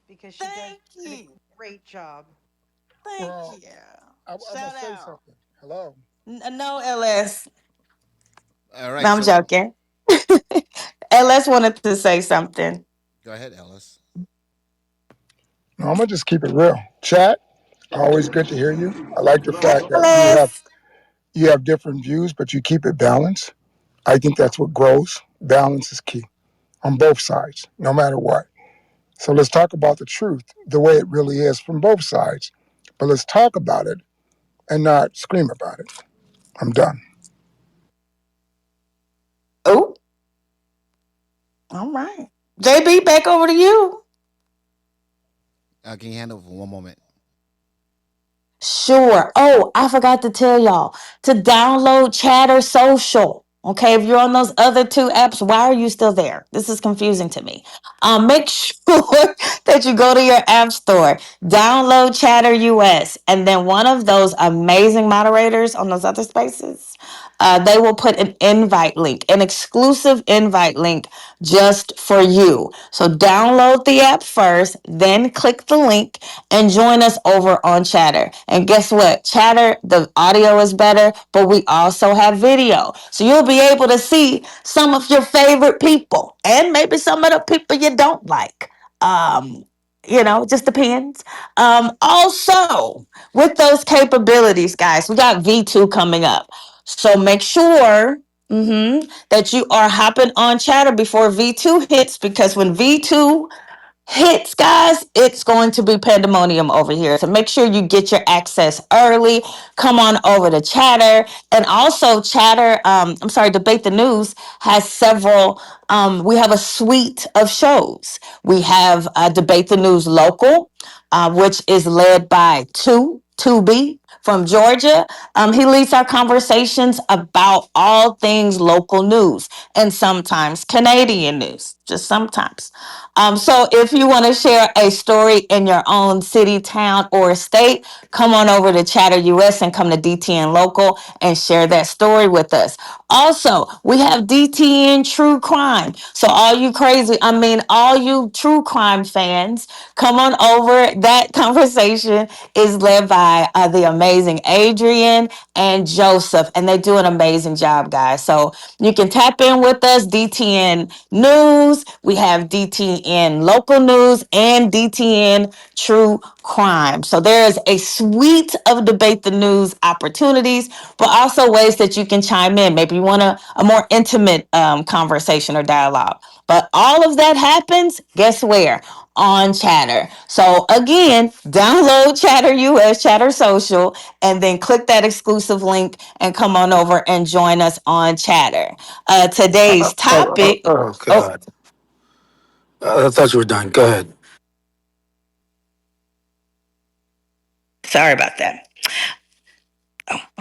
because she does Thank a you. great job. Thank Well, you. I'm gonna Shout say out. something. Hello. No, LS. All right, No, I'm so joking. LS wanted to say something. go ahead, Ellis. No, I'm gonna just keep it real. Chat. Always good to hear you. I like the Hey, fact that LS. you have different views, but you keep it balanced. I think that's what grows. Balance is key on both sides, no matter what. So let's talk about the truth, the way it really is from both sides. But let's talk about it and not scream about it. I'm done. Oh, all right. JB, back over to you. Can you handle for one moment? Sure. Oh, I forgot to tell y'all to download Chatter Social. Okay, if you're on those other two apps, why are you still there? This is confusing to me. Make sure that you go to your app store, download Chatter US, and then one of those amazing moderators on those other spaces, they will put an invite link, an exclusive invite link just for you. So download the app first, then click the link and join us over on Chatter. And guess what? Chatter, the audio is better, but we also have video. So you'll be able to see some of your favorite people and maybe some of the people you don't like. Um, it just depends. Also, with those capabilities, guys, we got V2 coming up. So make sure that you are hopping on Chatter before V2 hits because when V2 hits, guys, it's going to be pandemonium over here. So make sure you get your access early. Come on over to Chatter. And also, Chatter, Debate the News has several. We have a suite of shows. We have Debate the News Local, which is led by 2B from Georgia. He leads our conversations about all things local news and sometimes Canadian news, just sometimes. So if you want to share a story in your own city, town, or state, come on over to Chatter US and come to DTN Local and share that story with us. Also, we have DTN True Crime. So all you true crime fans, come on over. That conversation is led by the amazing Adrian and Joseph, and they do an amazing job, guys. So you can tap in with us, DTN News. We have DTN Local News and DTN True Crime. So there is a suite of Debate the News opportunities, but also ways that you can chime in. Maybe you want a more intimate conversation or dialogue. But all of that happens, guess where? On Chatter. So again, download Chatter US, Chatter Social, and then click that exclusive link and come on over and join us on Chatter. Today's topic. Oh Oh, God. I thought you were done. Go ahead. sorry about that.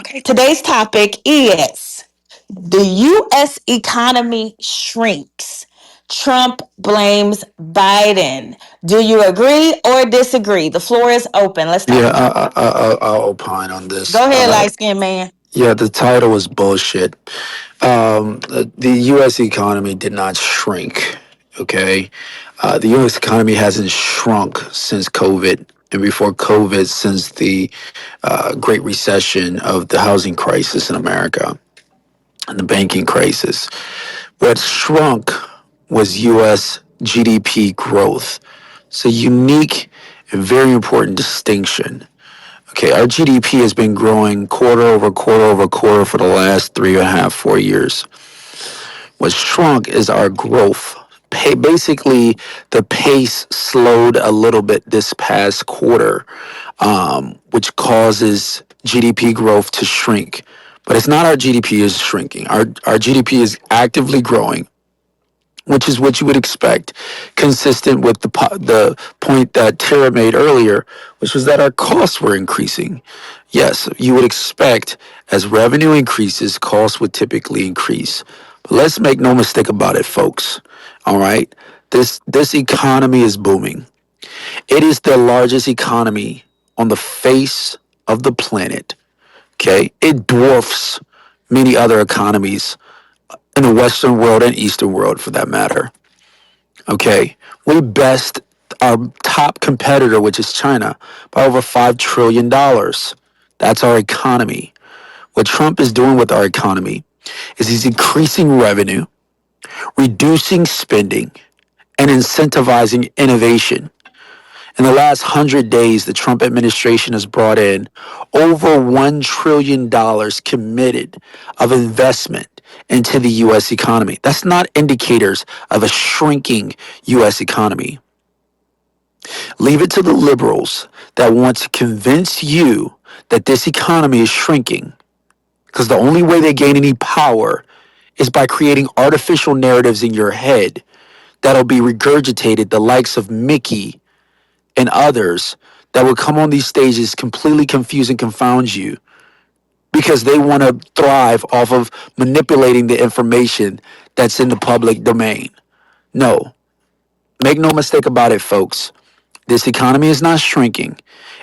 Okay, today's topic is the U.S. economy shrinks. Trump blames Biden. Do you agree or disagree? The floor is open. Let's Yeah, talk about it. I'll opine on this. Go ahead, light skinned man. Yeah, the title is bullshit. The U.S. economy did not shrink. Okay, the U.S. economy hasn't shrunk since COVID, and before COVID, since the Great Recession of the housing crisis in America and the banking crisis. What shrunk was U.S. GDP growth. It's a unique and very important distinction. Okay, our GDP has been growing quarter over quarter over quarter for the last 3.5, 4 years. What shrunk is our growth. Basically, the pace slowed a little bit this past quarter, which causes GDP growth to shrink. But it's not our GDP is shrinking. Our GDP is actively growing, which is what you would expect, consistent with the point that Tara made earlier, which was that our costs were increasing. Yes, you would expect as revenue increases, costs would typically increase. But let's make no mistake about it, folks. All right, this economy is booming. It is the largest economy on the face of the planet. Okay, it dwarfs many other economies in the Western world and Eastern world, for that matter. Okay, we best our top competitor, which is China, by over $5 trillion. That's our economy. What Trump is doing with our economy is he's increasing revenue, reducing spending, and incentivizing innovation. In the last 100 days, the Trump administration has brought in over $1 trillion committed of investment into the U.S. economy. That's not indicators of a shrinking U.S. economy. Leave it to the liberals that want to convince you that this economy is shrinking, because the only way they gain any power is by creating artificial narratives in your head that'll be regurgitated, the likes of Mickey and others that will come on these stages, completely confuse and confound you, because they want to thrive off of manipulating the information that's in the public domain. No, make no mistake about it, folks. This economy is not shrinking.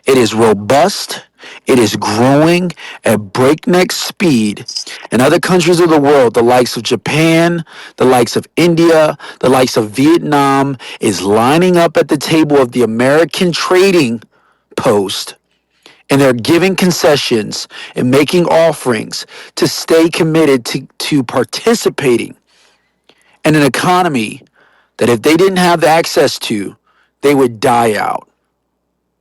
It is robust. It is growing at breakneck speed. In other countries of the world, the likes of Japan, the likes of India, the likes of Vietnam, is lining up at the table of the American trading post, and they're giving concessions and making offerings to stay committed to participating in an economy that if they didn't have the access to, they would die out.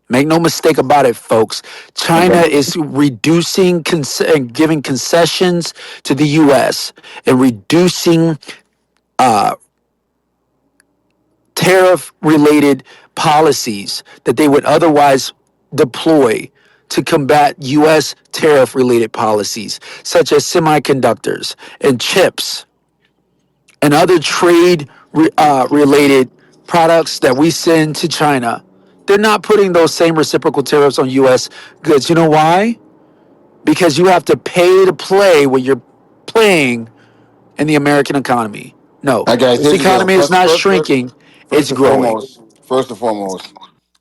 Make no mistake about it, folks. China Okay. is reducing and giving concessions to the U.S. and reducing tariff-related policies that they would otherwise deploy to combat U.S. tariff-related policies, such as semiconductors and chips and other trade related products that we send to China. They're not putting those same reciprocal tariffs on U.S. goods. You know why? Because you have to pay to play when you're playing in the American economy. No, All right, guys, this here's the deal. economy is not shrinking, it's growing. First and foremost,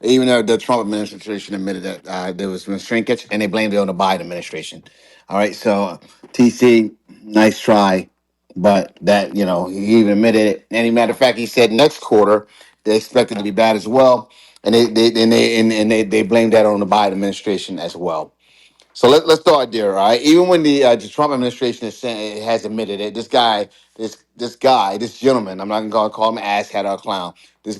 even though the Trump administration admitted that there was some shrinkage, and they blamed it on the Biden administration. All right, so TC, nice try, but that he even admitted it. Any matter of fact, he said next quarter they expect it to be bad as well, and they blamed that on the Biden administration as well. So let's start there, all right? Even when the Trump administration has admitted it, this gentleman, I'm not gonna call him an asshat or a clown. This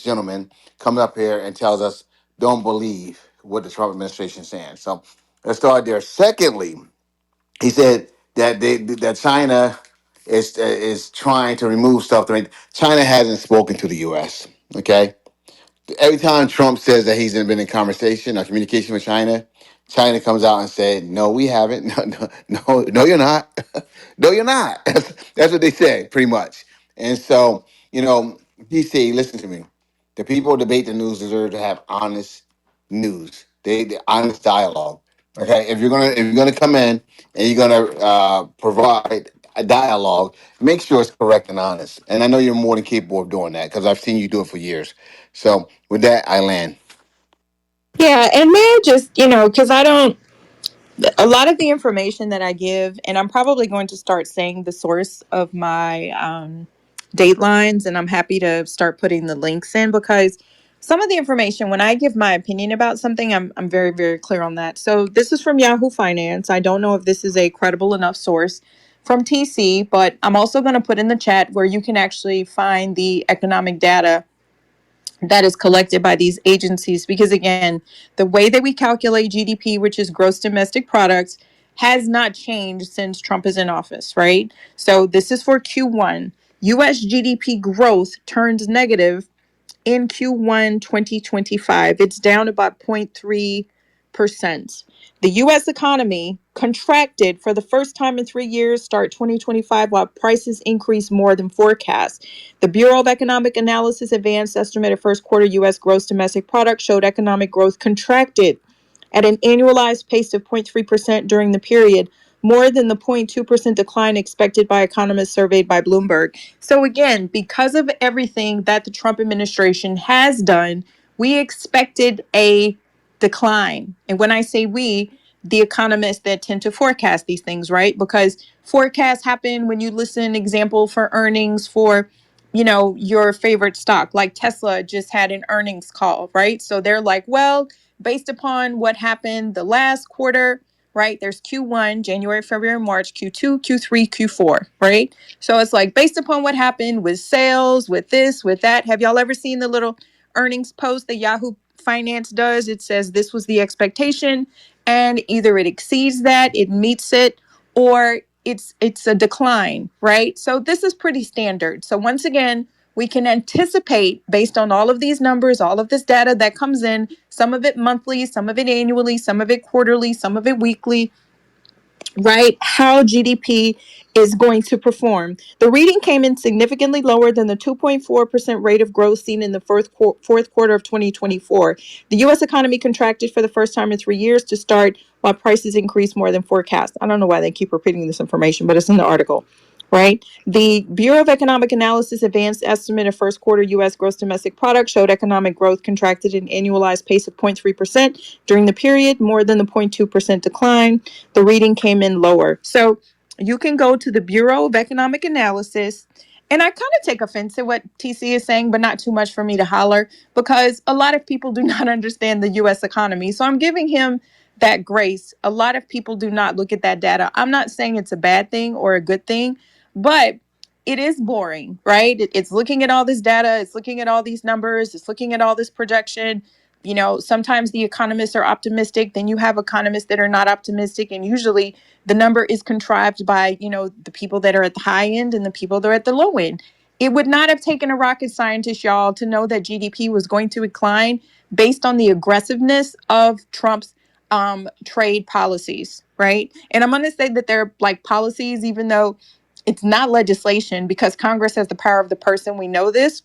gentleman, comes up here and tells us, don't believe what the Trump administration is saying. So let's start there. Secondly, he said that China is trying to remove stuff. China hasn't spoken to the U.S. Okay, every time Trump says that he's been in conversation or communication with China, China comes out and said, "No, we haven't. No, you're not. No, you're not." That's what they said, pretty much. And so, DC, listen to me. The people who debate the news deserve to have honest news. They honest dialogue. Okay, if you're gonna come in and you're gonna provide a dialogue, make sure it's correct and honest. And I know you're more than capable of doing that because I've seen you do it for years. So with that, I land. Yeah, and may I just, because I don't, a lot of the information that I give, and I'm probably going to start saying the source of my datelines, and I'm happy to start putting the links in because some of the information, when I give my opinion about something, I'm very, very clear on that. So this is from Yahoo Finance. I don't know if this is a credible enough source from TC, but I'm also going to put in the chat where you can actually find the economic data that is collected by these agencies because again the way that we calculate GDP, which is gross domestic products, has not changed since Trump is in office, right? So this is for Q1. US GDP growth turned negative in Q1 2025. It's down about 0.3%. The US economy contracted for the first time in 3 years, start 2025, while prices increased more than forecast. The Bureau of Economic Analysis advanced estimate of first quarter US gross domestic product showed economic growth contracted at an annualized pace of 0.3% during the period, more than the 0.2% decline expected by economists surveyed by Bloomberg. So, again, because of everything that the Trump administration has done, we expected a decline. And when I say we, the economists that tend to forecast these things, right? Because forecasts happen when you listen, example, for earnings, for your favorite stock, like Tesla just had an earnings call, right? So they're like, well, based upon what happened the last quarter, right? There's Q1, January, February, March, Q2, Q3, Q4, right? So it's like based upon what happened with sales, with this, with that. Have y'all ever seen the little earnings post that Yahoo Finance does? It says this was the expectation, and either it exceeds that, it meets it, or it's a decline, right? So this is pretty standard. So once again, we can anticipate based on all of these numbers, all of this data that comes in, some of it monthly, some of it annually, some of it quarterly, some of it weekly, right? How GDP is going to perform. The reading came in significantly lower than the 2.4% rate of growth seen in the fourth quarter of 2024. The U.S. economy contracted for the first time in 3 years to start, while prices increased more than forecast. I don't know why they keep repeating this information, but it's in the article. Right. The Bureau of Economic Analysis advanced estimate of first quarter U.S. gross domestic product showed economic growth contracted at an annualized pace of 0.3% during the period, more than the 0.2% decline. The reading came in lower. So you can go to the Bureau of Economic Analysis. And I kind of take offense at what TC is saying, but not too much for me to holler because a lot of people do not understand the US economy. So I'm giving him that grace. A lot of people do not look at that data. I'm not saying it's a bad thing or a good thing, but it is boring, right? It's looking at all this data, it's looking at all these numbers, it's looking at all this projection. Sometimes the economists are optimistic, then you have economists that are not optimistic, and usually the number is contrived by, the people that are at the high end and the people that are at the low end. It would not have taken a rocket scientist, y'all, to know that GDP was going to decline based on the aggressiveness of Trump's trade policies, right? And I'm going to say that they're like policies, even though it's not legislation because Congress has the power of the person. We know this,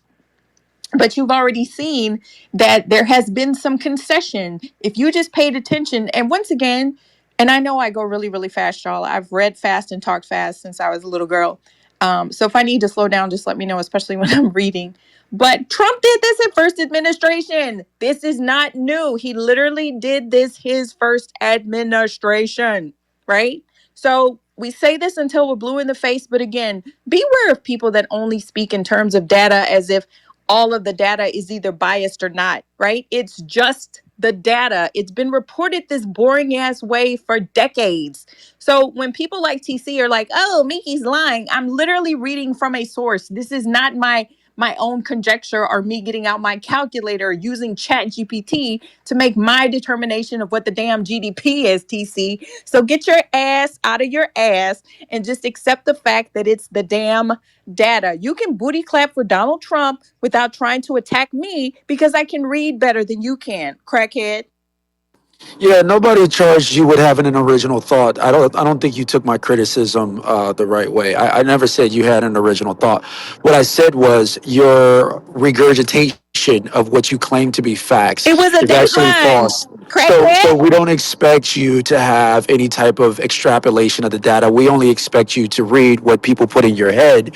but you've already seen that there has been some concession. If you just paid attention, and once again, and I know I go really, really fast, y'all. I've read fast and talked fast since I was a little girl. So if I need to slow down, just let me know, especially when I'm reading. But Trump did this in first administration. This is not new. He literally did this his first administration, right? So we say this until we're blue in the face, but again, beware of people that only speak in terms of data as if all of the data is either biased or not, right? It's just the data. It's been reported this boring ass way for decades. So when people like TC are like, "Oh, Mickey's lying," I'm literally reading from a source. This is not my own conjecture or me getting out my calculator using chat gpt to make my determination of what the damn gdp is, TC. So get your ass out of your ass and just accept the fact that it's the damn data. You can booty clap for Donald Trump without trying to attack me because I can read better than you can, crackhead. Yeah, nobody charged you with having an original thought. I don't think you took my criticism the right way. I never said you had an original thought. What I said was your regurgitation of what you claim to be facts It was a is actually dateline, false. So crackhead. we don't expect you to have any type of extrapolation of the data. We only expect you to read what people put in your head,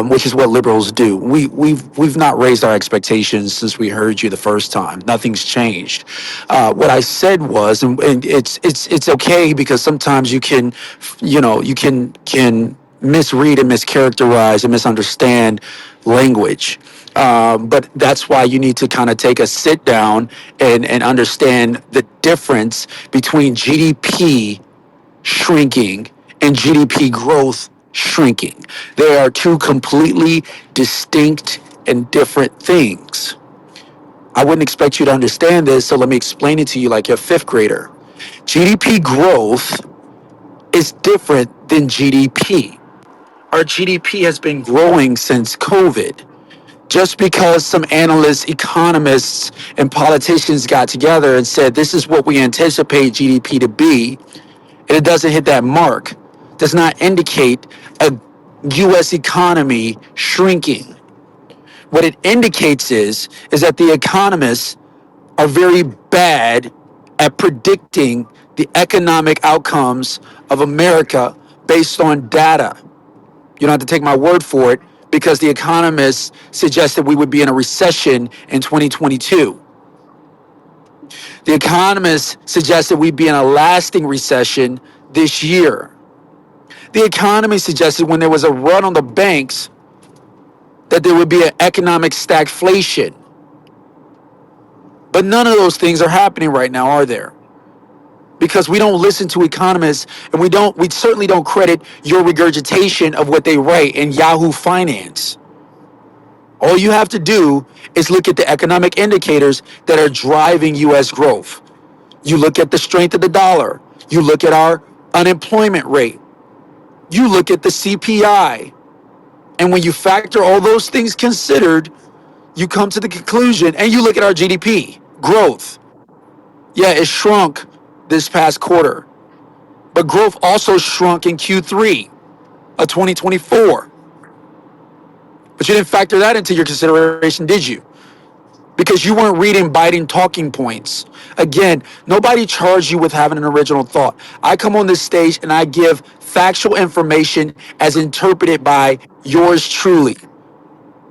which is what liberals do. We've not raised our expectations since we heard you the first time. Nothing's changed. What I said was, and it's okay because sometimes you can, you can misread and mischaracterize and misunderstand language. But that's why you need to kind of take a sit down and understand the difference between GDP shrinking and GDP growth shrinking. They are two completely distinct and different things. I wouldn't expect you to understand this, so let me explain it to you like you're a fifth grader. GDP growth is different than GDP. Our GDP has been growing since COVID. Just because some analysts, economists, and politicians got together and said this is what we anticipate GDP to be, and it doesn't hit that mark, does not indicate a US economy shrinking. What it indicates is that the economists are very bad at predicting the economic outcomes of America based on data. You don't have to take my word for it because the economists suggested we would be in a recession in 2022. The economists suggested we'd be in a lasting recession this year. The economy suggested when there was a run on the banks that there would be an economic stagflation. But none of those things are happening right now, are there? Because we don't listen to economists, and we certainly don't credit your regurgitation of what they write in Yahoo Finance. All you have to do is look at the economic indicators that are driving US growth. You look at the strength of the dollar, you look at our unemployment rate, you look at the CPI, and when you factor all those things considered, you come to the conclusion, and you look at our GDP growth. Yeah, it shrunk this past quarter, but growth also shrunk in Q3 of 2024. But you didn't factor that into your consideration, did you? Because you weren't reading Biden talking points. Again, nobody charged you with having an original thought. I come on this stage and I give factual information as interpreted by yours truly.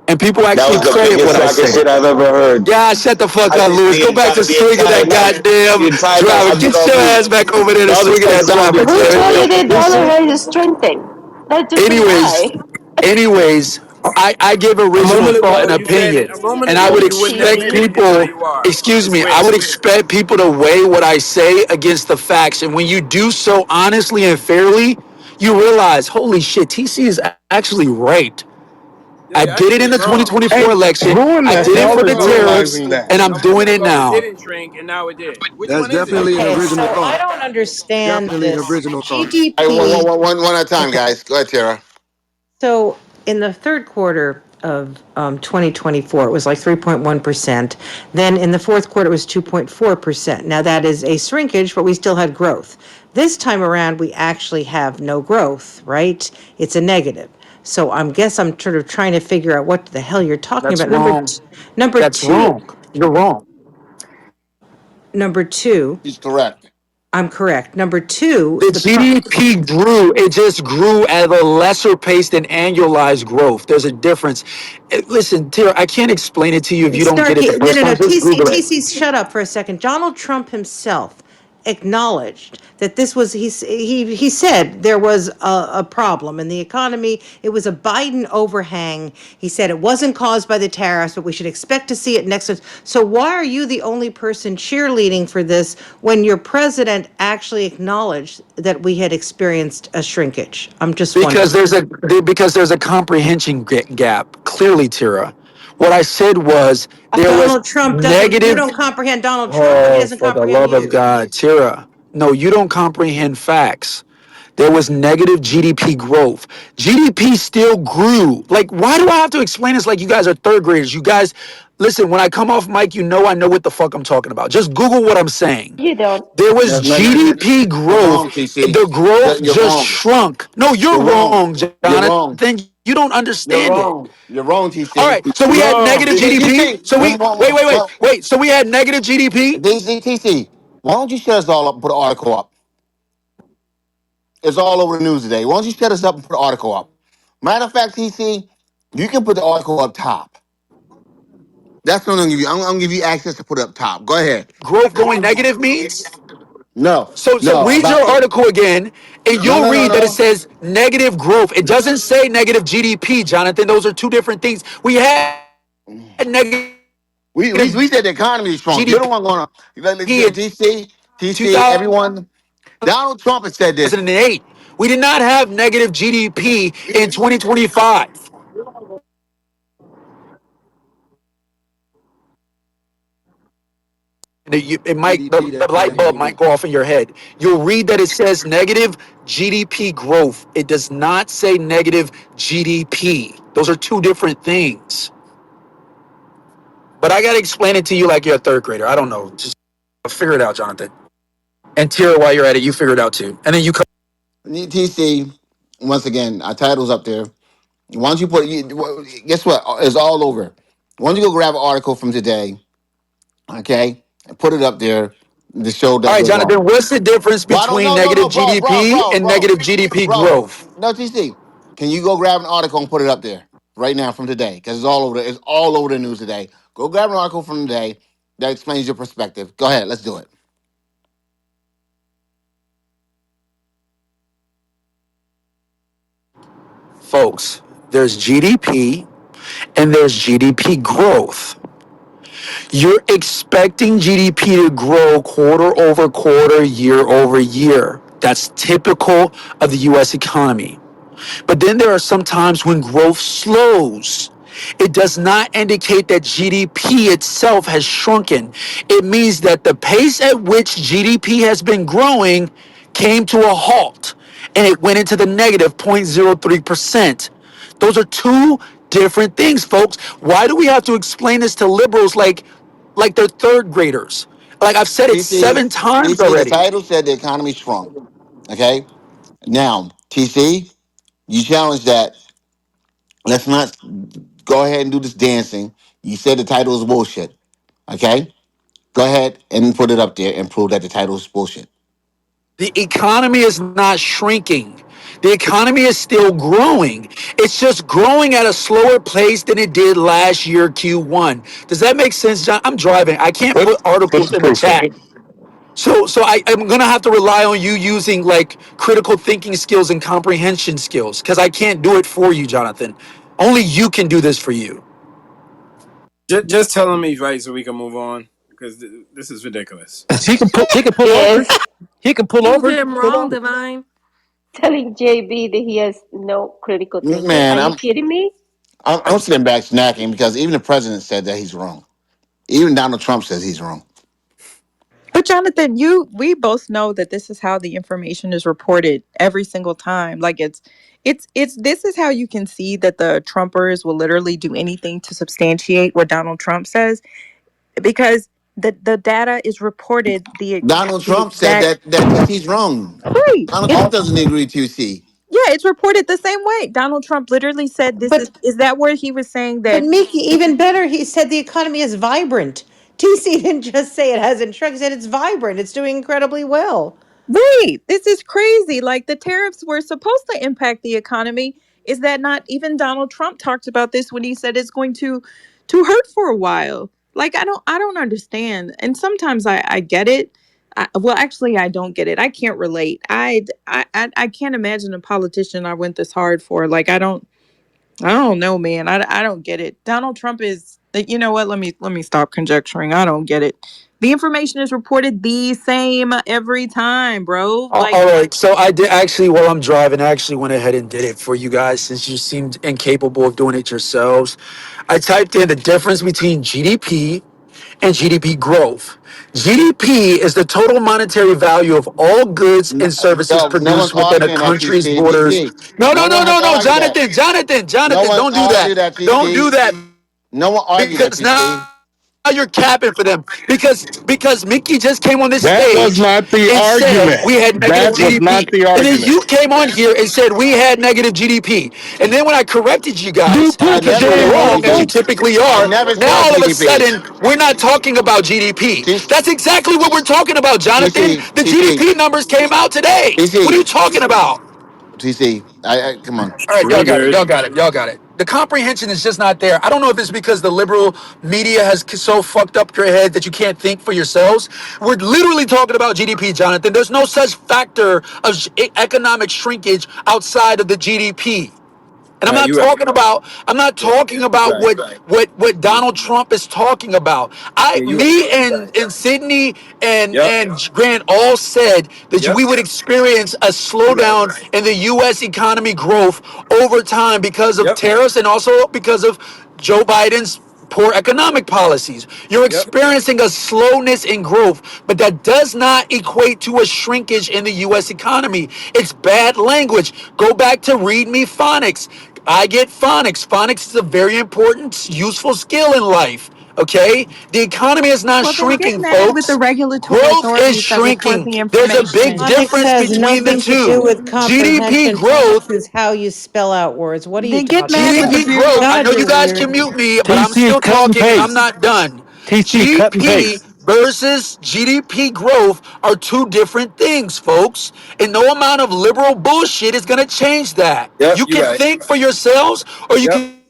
And people That actually was the credit what biggest I talking say. shit I've ever heard. Yeah, shut the fuck I up, just Lewis. Go being back trying to to be swinging that goddamn entitled. driver. I'm just Get on your mute. ass back over there to The other swinging stuff that sound driver, Who damn told you ridiculous. the it. dollar rate is strengthening? That's just a Anyways, lie. anyways, I give A original moment thought ago, and you said opinion, a moment and I ago would you wouldn't expect admit TC. it, and now people, you are. excuse Since me, I when? would expect people to weigh what I say against the facts, and when you do so honestly and fairly, you realize, holy shit, TC is actually right. Yeah, I you're did it in actually the wrong. 2024 Hey, election. who in I the You're did it hell for actually the is wrong. tariffs, realizing that? and A I'm doing moment it ago it now. didn't shrink, and now it did. Which That's one is it? definitely an Okay, original so I thought. don't understand Definitely an this original thought. Hey, GDP. one at a time, Okay, guys. Go ahead, Tara. so in the third quarter of 2024, it was like 3.1%. Then in the fourth quarter, it was 2.4%. Now that is a shrinkage, but we still had growth. This time around, we actually have no growth, right? It's a negative. So I'm sort of trying to figure out what the hell you're talking That's about. wrong. Number That's two, wrong. You're wrong. number two, He's correct. I'm correct. Number two, The GDP grew. It just grew at a lesser pace than annualized growth. There's a difference. Listen, Tira, I can't explain it to you if you don't get it the Snarky, no, first no, no. time. Just TC, Google it. shut up for a second. Donald Trump himself acknowledged that this was he said there was a problem in the economy. It was a Biden overhang. He said it wasn't caused by the tariffs, but we should expect to see it next. So why are you the only person cheerleading for this when your president actually acknowledged that we had experienced a shrinkage? I'm just Because wondering. there's a comprehension gap. Clearly, Tira. What I said was there was Donald Trump doesn't. You negative. don't comprehend Donald Trump, and he Oh, doesn't for the comprehend love of you. God, Tira. No, you don't comprehend facts. There was negative GDP growth. GDP still grew. Like, why do I have to explain this like you guys are third graders? You guys, listen, when I come off mic, I know what the fuck I'm talking about. Just Google what I'm saying. You don't. There was No, no, no, GDP you're growth. wrong, TC. The growth You're just wrong. shrunk. No, you're You're wrong. wrong, You're wrong. Jonathan. You don't You're understand it. wrong. You're wrong, All TC. right, so we had Wrong. negative GDP. TC, So we wait. So we had negative GDP. TC, why don't you shut us all up and put an article up? It's all over the news today. Why don't you shut us up and put an article up? Matter of fact, TC, you can put the article up top. That's what I'm gonna give you. I'm gonna give you access to put it up top. Go ahead. Growth going negative means. No, So no, read about your article again, and no, you'll no, no, read that it no. says negative growth. It doesn't say negative GDP, Jonathan. Those are two different things. We had negative We said the economy is strong. You're the GDP one going in TC, everyone. Donald Trump has said this. 2008. We did not have negative GDP in 2025. It might GDP the light that bulb might grew. go off in your head. You'll read that it says negative GDP growth. It does not say negative GDP. Those are two different things. But I gotta explain it to you like you're a third grader. I don't know. Just figure it out, Jonathan. And Tira, while you're at it, you figure it out too. And then you come. TC, once again, our title's up there. Why don't you put? Guess what? It's all over. Why don't you go grab an article from today, okay, and put it up there to show All that right, we're Jonathan, wrong. what's the difference Well, I don't between know, no, negative no, bro, bro, GDP bro, and bro, negative GDP bro. growth? No, TC, can you go grab an article and put it up there right now from today? Because it's all over. It's all over the news today. Go grab an article from today that explains your perspective. Go ahead, let's do it. Folks, there's GDP and there's GDP growth. You're expecting GDP to grow quarter over quarter, year over year. That's typical of the US economy. But then there are some times when growth slows. It does not indicate that GDP itself has shrunken. It means that the pace at which GDP has been growing came to a halt and it went into the negative 0.03%. Those are two different things, folks. Why do we have to explain this to liberals like they're third graders? Like I've said it TC, 7 times TC, the already. title said the economy shrunk. Okay. Now, TC, you challenged that. Let's not go ahead and do this dancing. You said the title is bullshit. Okay. Go ahead and put it up there and prove that the title is bullshit. The economy is not shrinking. The economy is still growing. It's just growing at a slower pace than it did last year, Q1. Does that make sense, John? I'm driving. I can't put What's articles the in the proof? chat. So I'm gonna have to rely on you using like critical thinking skills and comprehension skills because I can't do it for you, Jonathan. Only you can do this for you. Just tell him he's right so we can move on because this is ridiculous. He can pull. He can pull over. Is He can pull Prove over. him Pull wrong, over. Divine. telling JB that he has no critical thinking. Man, Are you kidding me? I'm sitting back snacking because even the president said that he's wrong. Even Donald Trump says he's wrong. But Jonathan, we both know that this is how the information is reported every single time. Like it's this is how you can see that the Trumpers will literally do anything to substantiate what Donald Trump says because the data is reported Donald the Trump said exact that TC's wrong. right. Donald It's Trump doesn't agree with TC. yeah, it's reported the same way. Donald Trump literally said this But is that where he was saying but that Mickey, this is even better, he said the economy is vibrant. TC didn't just say it hasn't shrunk; he said it's vibrant. It's doing incredibly well. right. This is crazy. Like the tariffs were supposed to impact the economy. Is that not even Donald Trump talked about this when he said it's going to hurt for a while? Like I don't understand. And sometimes I get it. Well, actually, I don't get it. I can't relate. I can't imagine a politician I went this hard for. Like I don't know, man. I don't get it. Donald Trump is. You know what? Let me stop conjecturing. I don't get it. The information is reported the same every time, bro. Like All right, so I did actually, while I'm driving, I actually went ahead and did it for you guys since you seemed incapable of doing it yourselves. I typed in the difference between GDP and GDP growth. GDP is the total monetary value of all goods and services No one's produced within a arguing that country's TC. borders. TC. No, no, No no, one has no, no, argued that. No Jonathan, one don't do argued that. that Don't do TC. that No one argued that because now TC. you're capping for them because Mickey just came on this That was stage not the and said argument. we had negative That was GDP. not the And then argument. you came on here and said we had negative GDP. And then when I corrected you You guys I put the because you never were said damn wrong as you article. GDP. typically I are, never now said all of a GDP. sudden we're not talking about GDP. That's exactly what we're talking about, Jonathan. TC, The GDP numbers came out today. What are you TC, talking about? TC. Come on. All right, y'all We're got it. good. Y'all got it. Y'all got it. The comprehension is just not there. I don't know if it's because the liberal media has so fucked up your head that you can't think for yourselves. We're literally talking about GDP, Jonathan. There's no such factor of economic shrinkage outside of the GDP. And Right, you right. I'm not talking about Right. what Donald Trump is talking about. Yeah, you right. Me and Sydney Yep. and Grant all said that Yep. we would experience a You right. slowdown in the US economy growth over time because of Yep. tariffs and also because of Joe Biden's poor economic policies. You're Yep. experiencing a slowness in growth, but that does not equate to a shrinkage in the US economy. It's bad language. Go back to read me phonics. I get phonics. Phonics is a very important, useful skill in life. Okay? The economy is not well, then get shrinking, mad with the folks. regulatory Growth is authorities that report shrinking. the There's a big information. Phonics difference has between the nothing to do two. with GDP comprehension. growth Phonics is how you spell out words. What are you Then get talking mad with the about? GDP growth. I bureaucracy. know God, you you're guys can weird. mute me, but I'm TC still cut and talking and I'm paste. not done. TC cut and GDP paste. versus GDP growth are two different things, folks. And no amount of liberal bullshit is going to change that. Yep. You You can right. think for yourselves or you Yep. can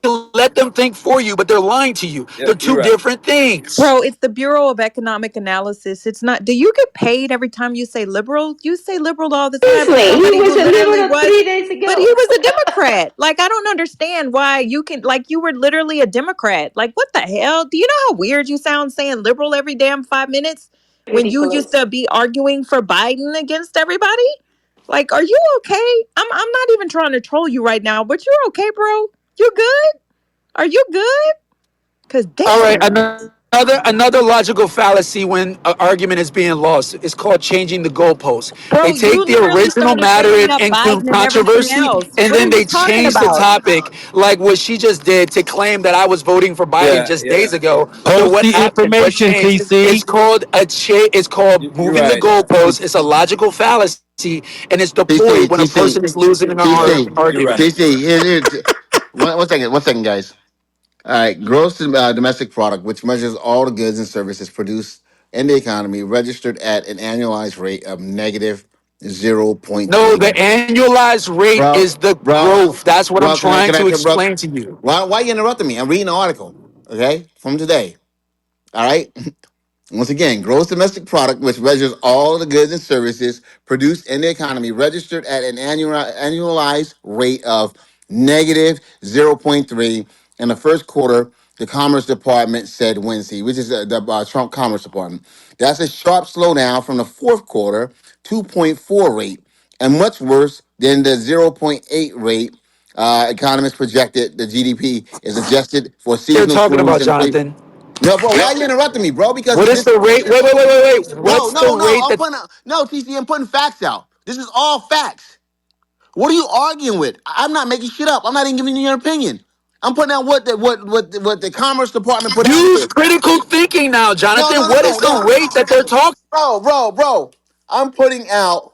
Let them think for you, but they're lying to you. They're Yep, you're two right. different things. Bro, it's the Bureau of Economic Analysis. It's not. Do you get paid every time you say liberal? You say liberal all the time for Seriously, he somebody was who a literally liberal was, 3 days but he ago. was a Democrat. Like, I don't understand why you can, like, you were literally a Democrat. Like, what the hell? Do you know how weird you sound saying liberal every damn 5 minutes when you used Ridiculous. to be arguing for Biden against everybody? Like, are you okay? I'm not even trying to troll you right now, but you're okay, bro? You good? Are you good? Because All right, damn. another logical fallacy when an argument is being lost. It's called changing the goalposts. They Bro, take you the literally original started matter bringing up and Biden and everything controversy, else. and What are then you they talking change the about? topic, like what she just did to claim that I was voting for Biden Yeah, just days yeah. ago. So Post what the happened? What information, changed? TC. It's called It's called You're moving the right. goalposts. It's a logical fallacy, and it's deployed TC, when a TC, person is losing an Yep, you're argument. right. TC. One second, guys. All right, gross domestic product, which measures all the goods and services produced in the economy, registered at an annualized rate of negative No, 0.3. the annualized rate Bro, is the bro, growth. That's what I'm bro, trying to bro, explain to you. why you interrupting me? I'm reading the article, okay, from today. All right. Once again, gross domestic product, which measures all the goods and services produced in the economy, registered at an annualized rate of negative 0.3 in the first quarter, the Commerce Department said Wednesday, which is the Trump Commerce Department. That's a sharp slowdown from the fourth quarter 2.4 rate and much worse than the 0.8 rate. Economists projected the GDP is adjusted for You're seasonal talking swings about and Jonathan. no, bro, why are you interrupting me, bro? Because What is this, the rate? Wait. no, What's the no, rate that no, TC, I'm putting facts out. This is all facts. What are you arguing with? I'm not making shit up. I'm not even giving you your opinion. I'm putting out what the Commerce Department put out use there. critical thinking now, No, Jonathan? no, no, What is no, the no, rate that they're talking? bro. I'm putting out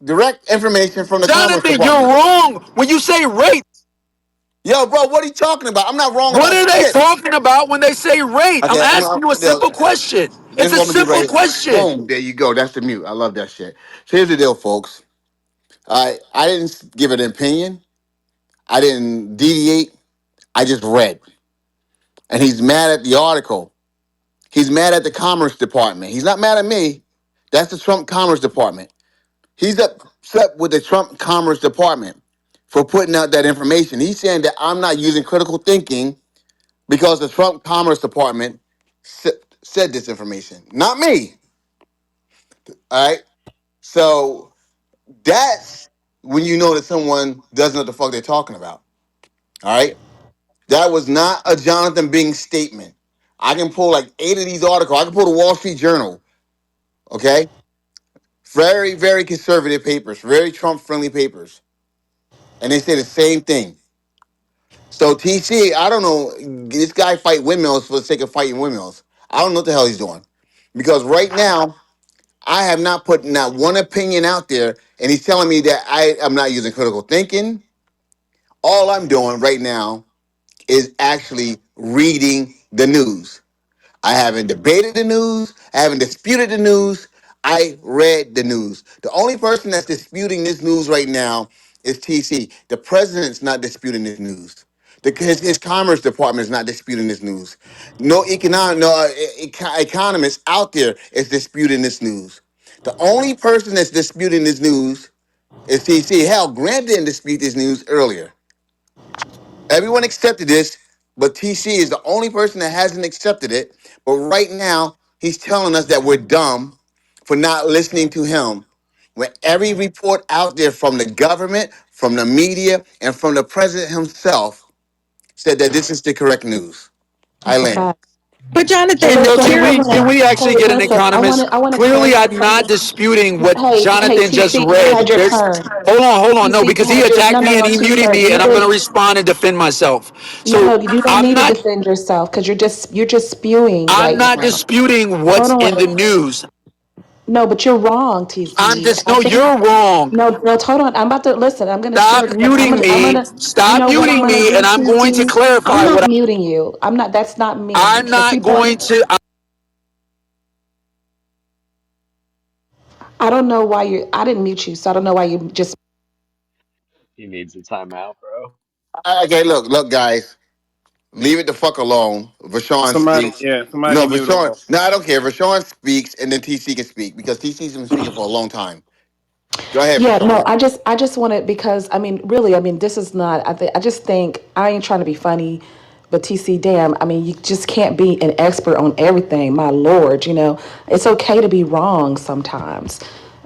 direct information from the Commerce Jonathan, you're Department. wrong. When you say rate, Yo, bro, what are you talking about? I'm not wrong what about are they shit. talking about when they say rate? I'm Okay, asking you a yo, simple question. this It's is a what I'm gonna do simple right here. question. Boom, there you go. That's the mute. I love that shit. So here's the deal, folks. I didn't give an opinion. I didn't deviate. I just read. And he's mad at the article. He's mad at the Commerce Department. He's not mad at me. That's the Trump Commerce Department. He's upset with the Trump Commerce Department for putting out that information. He's saying that I'm not using critical thinking because the Trump Commerce Department said this information, not me. All right. So that's when you know that someone doesn't know what the fuck they're talking about. All right. That was not a Jonathan Bing statement. I can pull like 8 of these articles. I can pull the Wall Street Journal. Okay. Very, very conservative papers, very Trump friendly papers. And they say the same thing. So TC, I don't know. This guy fight windmills for the sake of fighting windmills. I don't know what the hell he's doing. Because right now, I have not put not one opinion out there, and he's telling me that I am not using critical thinking. All I'm doing right now is actually reading the news. I haven't debated the news. I haven't disputed the news. I read the news. The only person that's disputing this news right now is TC. The president's not disputing this news. His Commerce Department is not disputing this news. No economist out there is disputing this news. The only person that's disputing this news is TC. Hell, Grant didn't dispute this news earlier. Everyone accepted this, but TC is the only person that hasn't accepted it. But right now, he's telling us that we're dumb for not listening to him. When every report out there from the government, from the media, and from the president himself said that this is the correct news. I That's a land. fact. But Hey, Jonathan, Yo, listen, can I you're we wanna can we actually hey, get an listen, economist? I wanna Clearly, clarify I'm not something. disputing what Hey, Jonathan just TC, you read. had your There's turn. hold on, no, TC, because you he had your attacked me and no, he muted sir, me, you and I'm did gonna respond and defend myself. So you don't I'm need to not defend yourself because you're just spewing I'm right not now. disputing Hold what's in the on. news. No, but you're wrong, TC. I No, think you're wrong. no, hold on. I'm about to listen. I'm gonna share Stop because muting me. you Stop know what I'm muting gonna me, do, and I'm going to TC? I'm clarify not what muting you. I'm not that's not me. I'm So not going to. I don't know why I didn't mute you, so I don't know why you just He needs a timeout, bro. Okay, look, guys. Leave it the fuck alone. Vashawn Somebody, speaks. yeah, somebody No, mute him. Vashawn. No, I don't care. Vashawn speaks, and then TC can speak because TC's been speaking for a long time. Go ahead, Yeah, no, Vashawn. I just wanted because I mean, really, I mean, this is not. I just think I ain't trying to be funny, but TC, damn, I mean, you just can't be an expert on everything. My lord, it's okay to be wrong sometimes,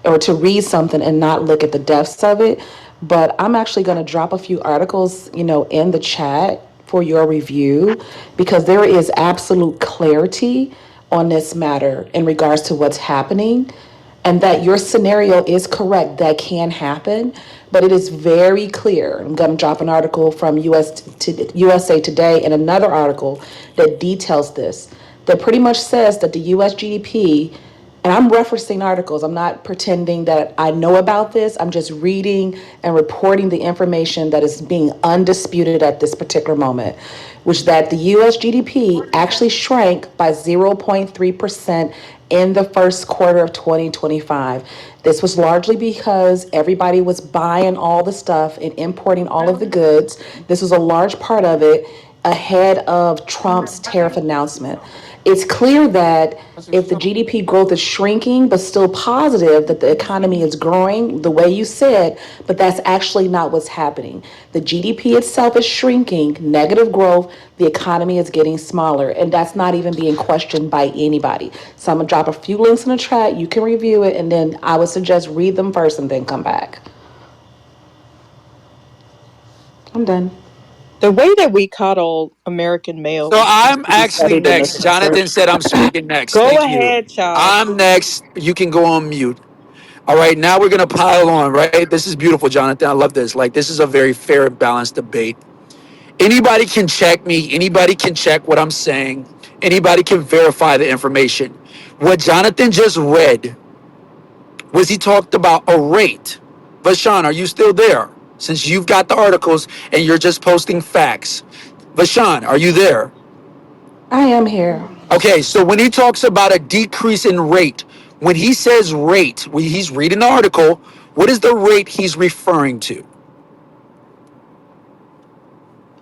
or to read something and not look at the depths of it. But I'm actually going to drop a few articles, in the chat for your review because there is absolute clarity on this matter in regards to what's happening and that your scenario is correct. That can happen, but it is very clear. I'm going to drop an article from USA Today and another article that details this, that pretty much says that the US GDP, and I'm referencing articles, I'm not pretending that I know about this, I'm just reading and reporting the information that is being undisputed at this particular moment, which that the US GDP actually shrank by 0.3% in the first quarter of 2025. This was largely because everybody was buying all the stuff and importing all of the goods. This was a large part of it ahead of Trump's tariff announcement. It's clear that if the GDP growth is shrinking but still positive, that the economy is growing the way you said, but that's actually not what's happening. The GDP itself is shrinking, negative growth, the economy is getting smaller, and that's not even being questioned by anybody. So I'm gonna drop a few links in the chat, you can review it, and then I would suggest read them first and then come back. I'm done. The way that we coddle American So males needs I'm to be actually studied in the next. center. Jonathan said I'm speaking next. Go Thank you. ahead, child. I'm next. You can go on mute. All right, now we're gonna pile on, right? This is beautiful, Jonathan. I love this. Like, this is a very fair and balanced debate. Anybody can check me, anybody can check what I'm saying, anybody can verify the information. What Jonathan just read was he talked about a rate. Vashan, are you still there? Since you've got the articles and you're just posting facts. Vashan, are you there? I am here. Okay, so when he talks about a decrease in rate, when he says rate, when he's reading the article, what is the rate he's referring to?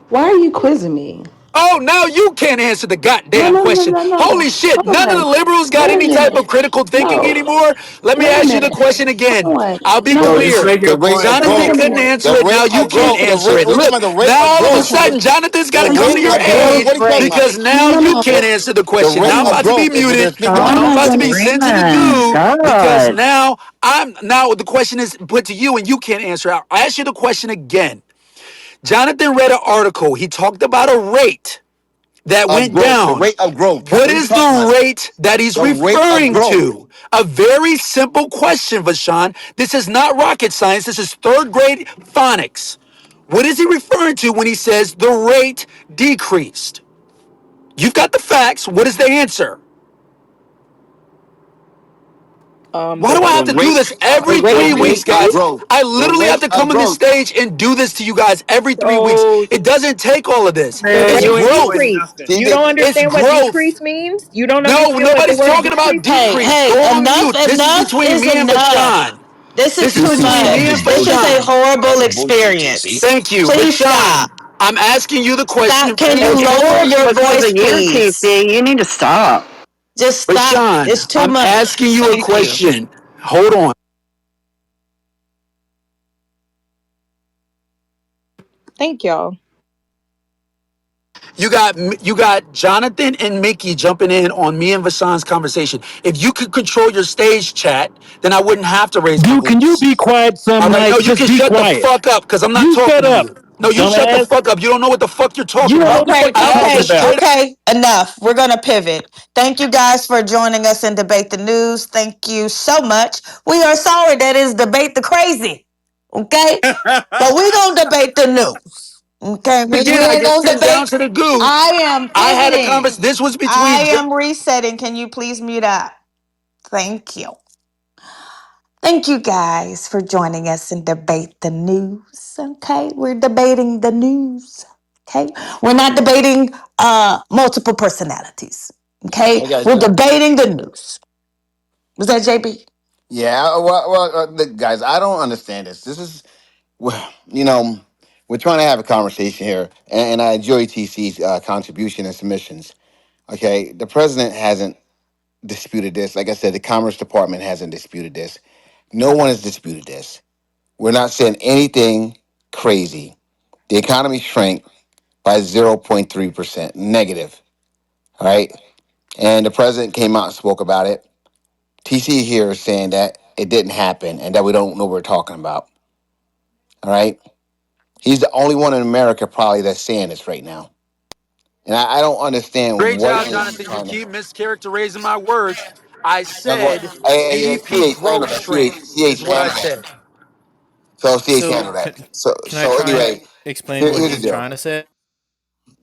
Why are you quizzing me? Oh, now you can't answer the No, goddamn no, no, question. no, Holy no. shit, Hold none of the on. liberals got Wait a any type of minute. critical thinking No. anymore. Let me Wait a ask you the minute. question again. Hold on. I'll be Bro, No. just clear. make it The a rate point, of Wait Jonathan a growth. couldn't minute. answer The it. Now rate you of can't growth. answer it. We're talking Look, about the rate now of all of a growth. sudden, Jonathan's got The to Thank come rate to you. your of growth. aid What are you talking about? because now No, you no. can't answer the The question. rate Now I'm of about to be growth is what they're muted. speaking I'm I'm about. not about to gonna. be sent to the Raymond, goo because God. now the question is put to you and you can't answer. I'll ask you the question again. Jonathan read an article. He talked about a rate that Of went growth. The down. rate of growth. What What are you is talking the about? rate that he's The rate of referring growth. to? A very simple question, Vashan. This is not rocket science. This is third grade phonics. What is he referring to when he says the rate decreased? You've got the facts. What is the answer? Why The do I The have to rate, do rate. this the every The rate 3 weeks, rate of guys? decreased. growth. I The literally have rate to of come on this growth. stage and do this to you guys every 3 weeks. So It doesn't take all of this. the man. It's You rate ain't doing growth. decreased. nothing. You don't TJ, It's understand what growth. decrease means? You don't No, understand what the nobody's word talking about decrease Hey, means? decrease. Go hey, on enough, mute. This is enough between is me and enough. Vashan. This is This is too TC, between stop me the and much. This is a bullshit. Vashan. Stop horrible the bullshit, TC. experience. Thank you. Please Vashan, stop. I'm asking you the question. Stop. Can you It's Finish. lower horrible your because voice, of you, please? TC. You need to stop. Just stop. It's Vashan, too I'm much. asking you a Thank you. question. Hold on. Thank y'all. You got Jonathan and Mickey jumping in on me and Vassan's conversation. If you could control your stage chat, then I wouldn't have to raise my You can you voice. be quiet All some right, no, nights? you Just can be shut the quiet. fuck up because I'm not You talking shut to up, you. No, you shut the dumbass. fuck up. You don't know what the fuck you're talking You don't know about. what the Okay, fuck you're I talking will okay, about. straight up. okay. Enough. We're going to pivot. Thank you guys for joining us in Debate the News. Thank you so much. We are sorry that is Debate the Crazy. Okay? But we're going to debate the news. Okay? We Again, I ain't get going to sent down debate. to the goo. I am I had a pivoting. conversation. This was I between. am resetting. Can you please mute up? Thank you. Thank you guys for joining us in Debate the News. Okay, we're debating the news. Okay, we're not debating multiple personalities. Okay, hey guys. we're debating the news. Was that JB? Yeah. Well, look, guys, I don't understand this. This is, well, you know. we're trying to have a conversation here, and I enjoy TC's contribution and submissions. Okay, the president hasn't disputed this. Like I said, the Commerce Department hasn't disputed this. No one has disputed this. We're not saying anything crazy. The economy shrank by 0.3% negative. All right, and the president came out and spoke about it. TC here is saying that it didn't happen and that we don't know what we're talking about. All right, he's the only one in America probably that's saying this right now. And I don't understand Great what job, is he Jonathan. You trying to. keep mischaracterizing my words. I Number, said GDP CH, handle growth that. shrink CH, is what I handle that. said. So CH, handle So that. So, can I so try and anyway, explain what here's the he's deal. trying to say?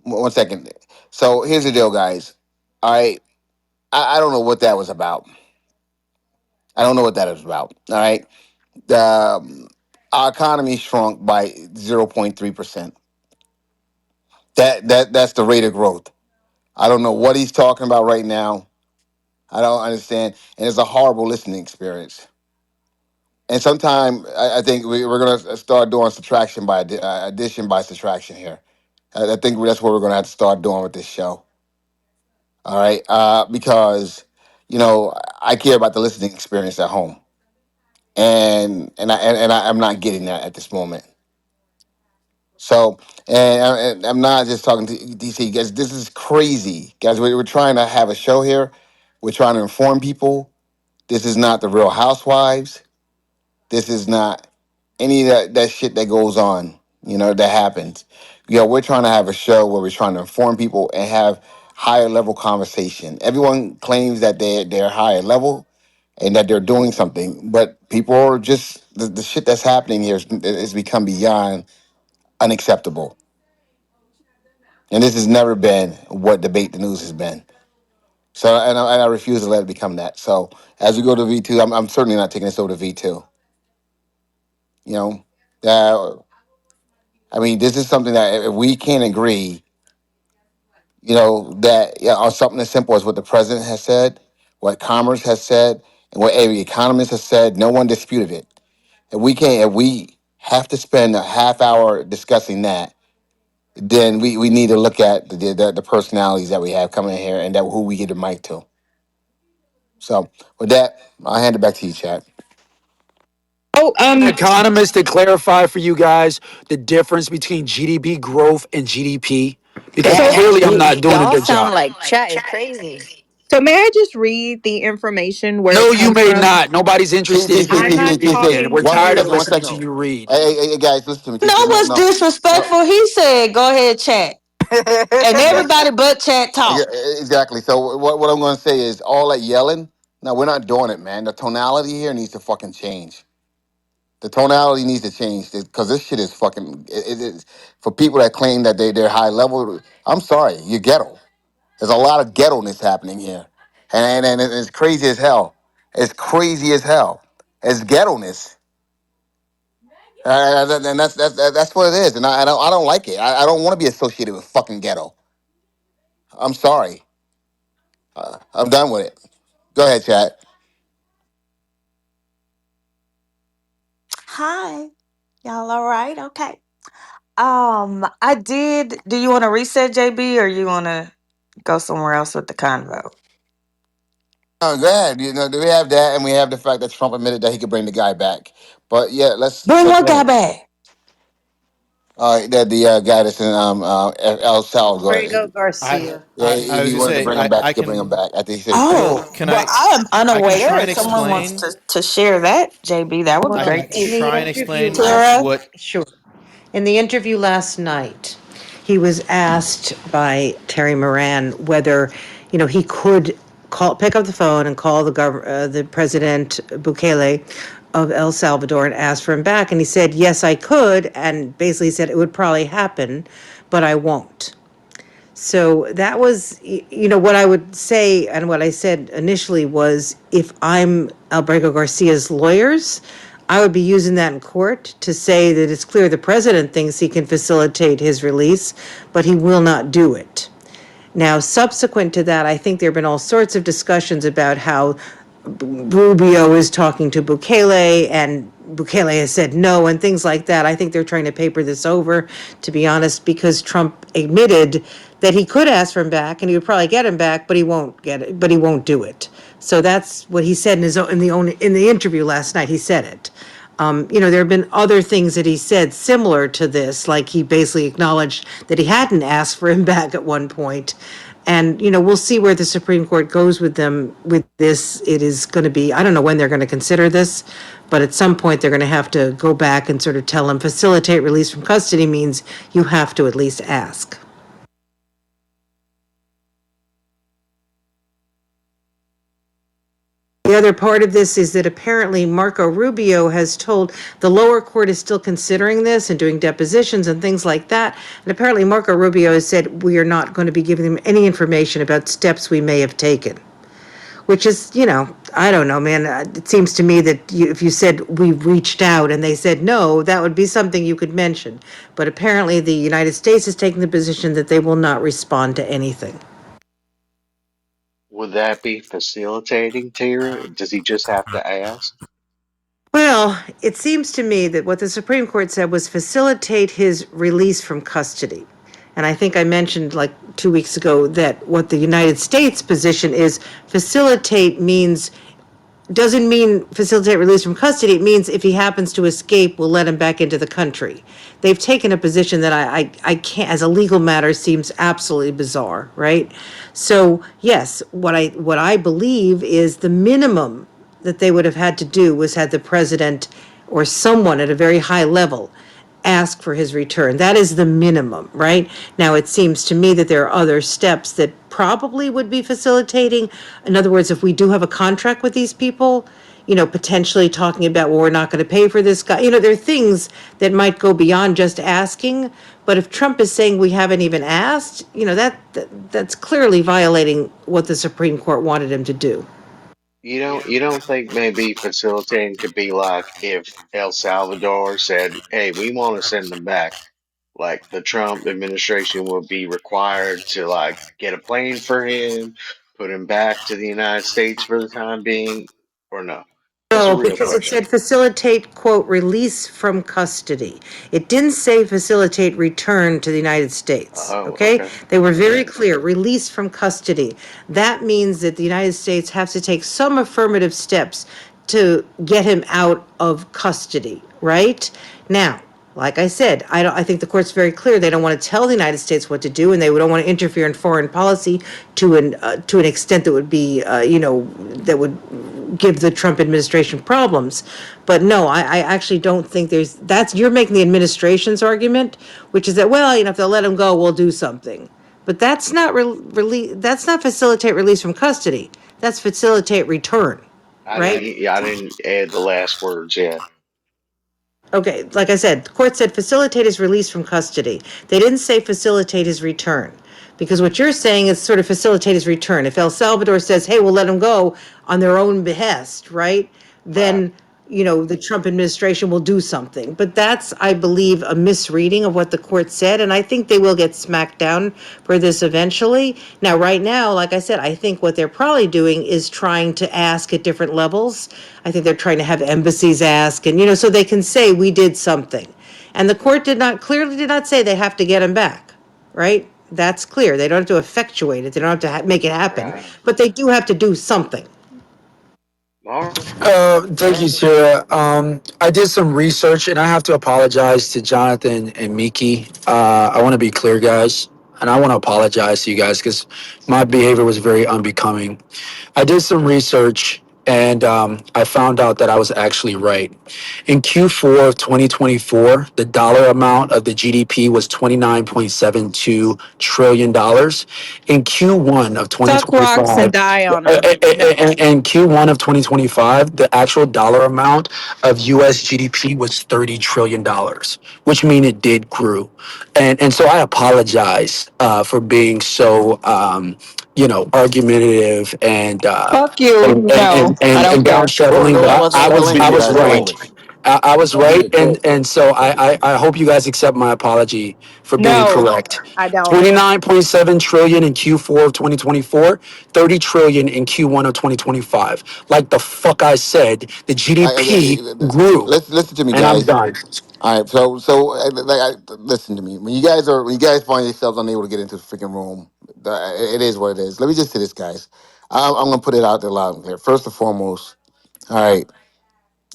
1 second. So here's the deal, guys. All right, I don't know what that was about. I don't know what that is about. All right, our economy shrunk by 0.3%. That's the rate of growth. I don't know what he's talking about right now. I don't understand, and it's a horrible listening experience. And sometime I think we're going to start doing subtraction by addition by subtraction here. I think that's what we're going to have to start doing with this show. All right, because I care about the listening experience at home, I'm not getting that at this moment. So, and I'm not just talking to DC guys. This is crazy, guys. We're trying to have a show here. We're trying to inform people. This is not the Real Housewives. This is not any of that shit that goes on, that happens. We're trying to have a show where we're trying to inform people and have higher level conversation. Everyone claims that they're higher level and that they're doing something, but people are just the shit that's happening here is become beyond unacceptable. And this has never been what Debate the News has been. So, and I refuse to let it become that. So, as we go to V2, I'm certainly not taking this over to V2. You know, uh, I mean, this is something that if we can't agree, that on something as simple as what the president has said, what Commerce has said, and what every economist has said, no one disputed it. If we have to spend a half hour discussing that, then we need to look at the personalities that we have coming in here and that who we get the mic to. So with that, I'll hand it back to you, Chad. Oh, Economists to clarify for you guys the difference between GDP growth and GDP because so clearly I'm not doing a Y'all good sound job. like chat is crazy. so may I just read the information where No, it you comes may from? not. Nobody's interested in I'm hearing you not read it. talking We're One tired of second, to. 1 second. listening to you read. Hey, guys, listen to me, No, TC. No, what's no, no. disrespectful? He said, "Go ahead, chat," and Yeah, everybody but chat yeah, talk. exactly. So what I'm going to say is all that yelling. No, we're not doing it, man. The tonality here needs to fucking change. The tonality needs to change because this shit is fucking. It is for people that claim that they're high level. I'm sorry, you're ghetto. There's a lot of ghetto-ness happening here, and it's crazy as hell. It's crazy as hell. It's ghetto-ness, and that's what it is. And I don't like it. I don't want to be associated with fucking ghetto. I'm sorry. I'm done with it. Go ahead, chat. Hi, y'all. All right? Okay. I did. Do you want to reset, JB, or you want to go somewhere else with the convo? Oh, go ahead. We have that, and we have the fact that Trump admitted that he could bring the guy back. But yeah, let's. Bring But what go guy ahead. back? That the guy that's in El Salvador. Abrego I Garcia. Yeah, I if was he gonna wanted to say bring him back, he I could bring him can back. I think he said he could. Oh, can well, I am I can unaware. try If and someone wants explain. to share that, JB, that would be I Well, can great to in the try and interview explain last, Tara. what. sure. In the interview last night, he was asked by Terry Moran whether, he could pick up the phone and call the president Bukele of El Salvador and ask for him back, and he said, "Yes, I could," and basically said it would probably happen, but I won't. So that was, what I would say, and what I said initially was, if I'm Alberto Garcia's lawyers, I would be using that in court to say that it's clear the president thinks he can facilitate his release, but he will not do it. Now, subsequent to that, I think there have been all sorts of discussions about how Rubio is talking to Bukele, and Bukele has said no, and things like that. I think they're trying to paper this over, to be honest, because Trump admitted that he could ask for him back, and he would probably get him back, but he won't get it, but he won't do it. So that's what he said in his in the interview last night. He said it. There have been other things that he said similar to this, like he basically acknowledged that he hadn't asked for him back at one point. And, we'll see where the Supreme Court goes with them with this. It is going to be, I don't know when they're going to consider this, but at some point they're going to have to go back and sort of tell him facilitate release from custody means you have to at least ask. The other part of this is that apparently Marco Rubio has told the lower court is still considering this and doing depositions and things like that. And apparently Marco Rubio has said we are not going to be giving them any information about steps we may have taken. Which is, I don't know, man. It seems to me that if you said we reached out and they said no, that would be something you could mention. But apparently the United States is taking the position that they will not respond to anything. Would that be facilitating, Tara? Does he just have to ask? Well, it seems to me that what the Supreme Court said was facilitate his release from custody. And I think I mentioned like 2 weeks ago that what the United States position is facilitate means doesn't mean facilitate release from custody. It means if he happens to escape, we'll let him back into the country. They've taken a position that I can't, as a legal matter, seems absolutely bizarre, right? So yes, what I believe is the minimum that they would have had to do was had the president or someone at a very high level ask for his return. That is the minimum, right? Now, it seems to me that there are other steps that probably would be facilitating. In other words, if we do have a contract with these people, potentially talking about, well, we're not going to pay for this guy. There are things that might go beyond just asking. But if Trump is saying we haven't even asked, that's clearly violating what the Supreme Court wanted him to do. You don't think maybe facilitating could be like if El Salvador said, "Hey, we want to send them back," like the Trump administration would be required to like get a plane for him, put him back to the United States for the time being, or no? That's a No, real because it question. said facilitate, quote, release from custody. It didn't say facilitate return to the United States, Oh, okay? okay. They were very clear, release from custody. That means that the United States has to take some affirmative steps to get him out of custody, right? Now, like I said, I think the court's very clear. They don't want to tell the United States what to do, and they don't want to interfere in foreign policy to an extent that would be, that would give the Trump administration problems. But no, I actually don't think you're making the administration's argument, which is that, well, if they'll let him go, we'll do something. But that's not that's not facilitate release from custody. That's facilitate return, I right? didn't. Yeah, I didn't add the last words yet. Okay, like I said, the court said facilitate his release from custody. They didn't say facilitate his return. Because what you're saying is sort of facilitate his return. If El Salvador says, hey, we'll let him go on their own behest, right? Right. Then, the Trump administration will do something. But that's, I believe, a misreading of what the court said. And I think they will get smacked down for this eventually. Now, right now, like I said, I think what they're probably doing is trying to ask at different levels. I think they're trying to have embassies ask, and, so they can say we did something. And the court clearly did not say they have to get him back, right? That's clear. They don't have to effectuate it. They don't have to make it happen, Right. but they do have to do something. All right. Thank you, Sarah. I did some research, and I have to apologize to Jonathan and Miki. I want to be clear, guys, and I want to apologize to you guys because my behavior was very unbecoming. I did some research, and I found out that I was actually right. In Q4 of 2024, the dollar amount of the GDP was $29.72 trillion. In Q1 of Suck rocks and 2025, die on them. No. in Q1 of 2025, the actual dollar amount of US GDP was $30 trillion, which means it did grew. And so I apologize for being so, argumentative and, Fuck you. No, I don't and down care. Well, shoveling, no, but one wasn't I even was blaming I you was guys right. fully. I was right, Okay, and cool. so I hope you guys accept my apology for being No, correct. I don't. 29.7 trillion in Q4 of 2024, 30 trillion in Q1 of 2025. Like the fuck I said, the GDP grew, Listen to me, and I'm guys. done. All right, listen to me. When you guys find yourselves unable to get into the freaking room, it is what it is. Let me just say this, guys. I'm gonna put it out there loud and clear. First and foremost, all right,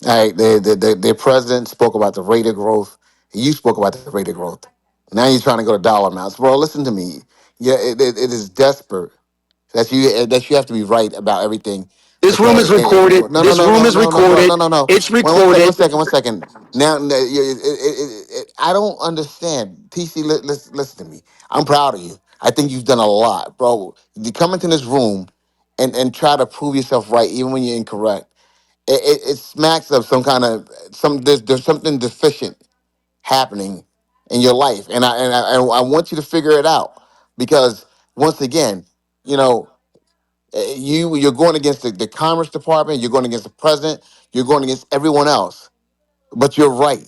all right. The president spoke about the rate of growth. You spoke about the rate of growth. Now you're trying to go to dollar amounts, bro. Listen to me. Yeah, it is desperate that you have to be right about everything. This room Okay, is recorded. no, no, This no, room no, is no, no, no, no, recorded. no, no. It's One second, one recorded. second, one second. Now, I don't understand. TC, listen to me. I'm proud of you. I think you've done a lot, bro. You come into this room and try to prove yourself right, even when you're incorrect. It smacks of some kind of there's something deficient happening in your life, and I want you to figure it out because once again, you know. You're going against the Commerce Department. You're going against the president. You're going against everyone else. But you're right.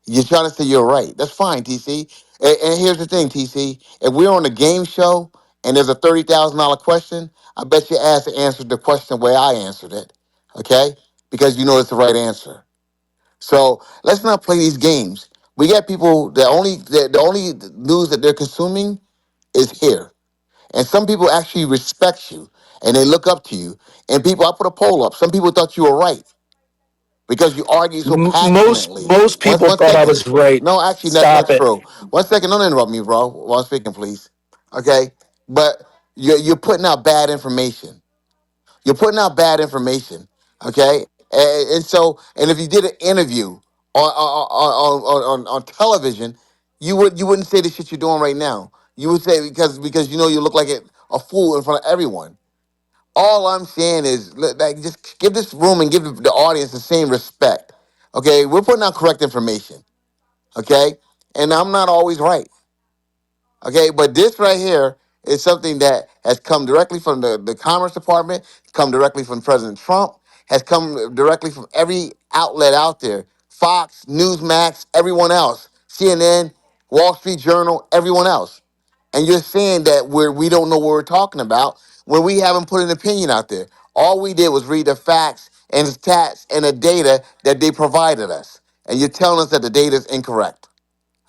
You're trying to say you're right. That's fine, TC. And here's the thing, TC. If we're on a game show and there's a $30,000 question, I bet your ass answered the question the way I answered it. Okay? Because you know it's the right answer. So let's not play these games. We got people that the only news that they're consuming is here. And some people actually respect you and they look up to you. And people, I put a poll up. Some people thought you were right because you argue so passionately. Most people One thought I second. was right. No, actually, that's Stop not it. true. 1 second. Don't interrupt me, bro, while I'm speaking, please. Okay. But you're putting out bad information. You're putting out bad information. Okay. And if you did an interview on television, you wouldn't say the shit you're doing right now. You would say because you know you look like a fool in front of everyone. All I'm saying is like just give this room and give the audience the same respect. Okay, we're putting out correct information. Okay, and I'm not always right. Okay, but this right here is something that has come directly from the Commerce Department, come directly from President Trump, has come directly from every outlet out there. Fox, Newsmax, everyone else, CNN, Wall Street Journal, everyone else. And you're saying that we don't know what we're talking about when we haven't put an opinion out there. All we did was read the facts and the stats and the data that they provided us. And you're telling us that the data is incorrect.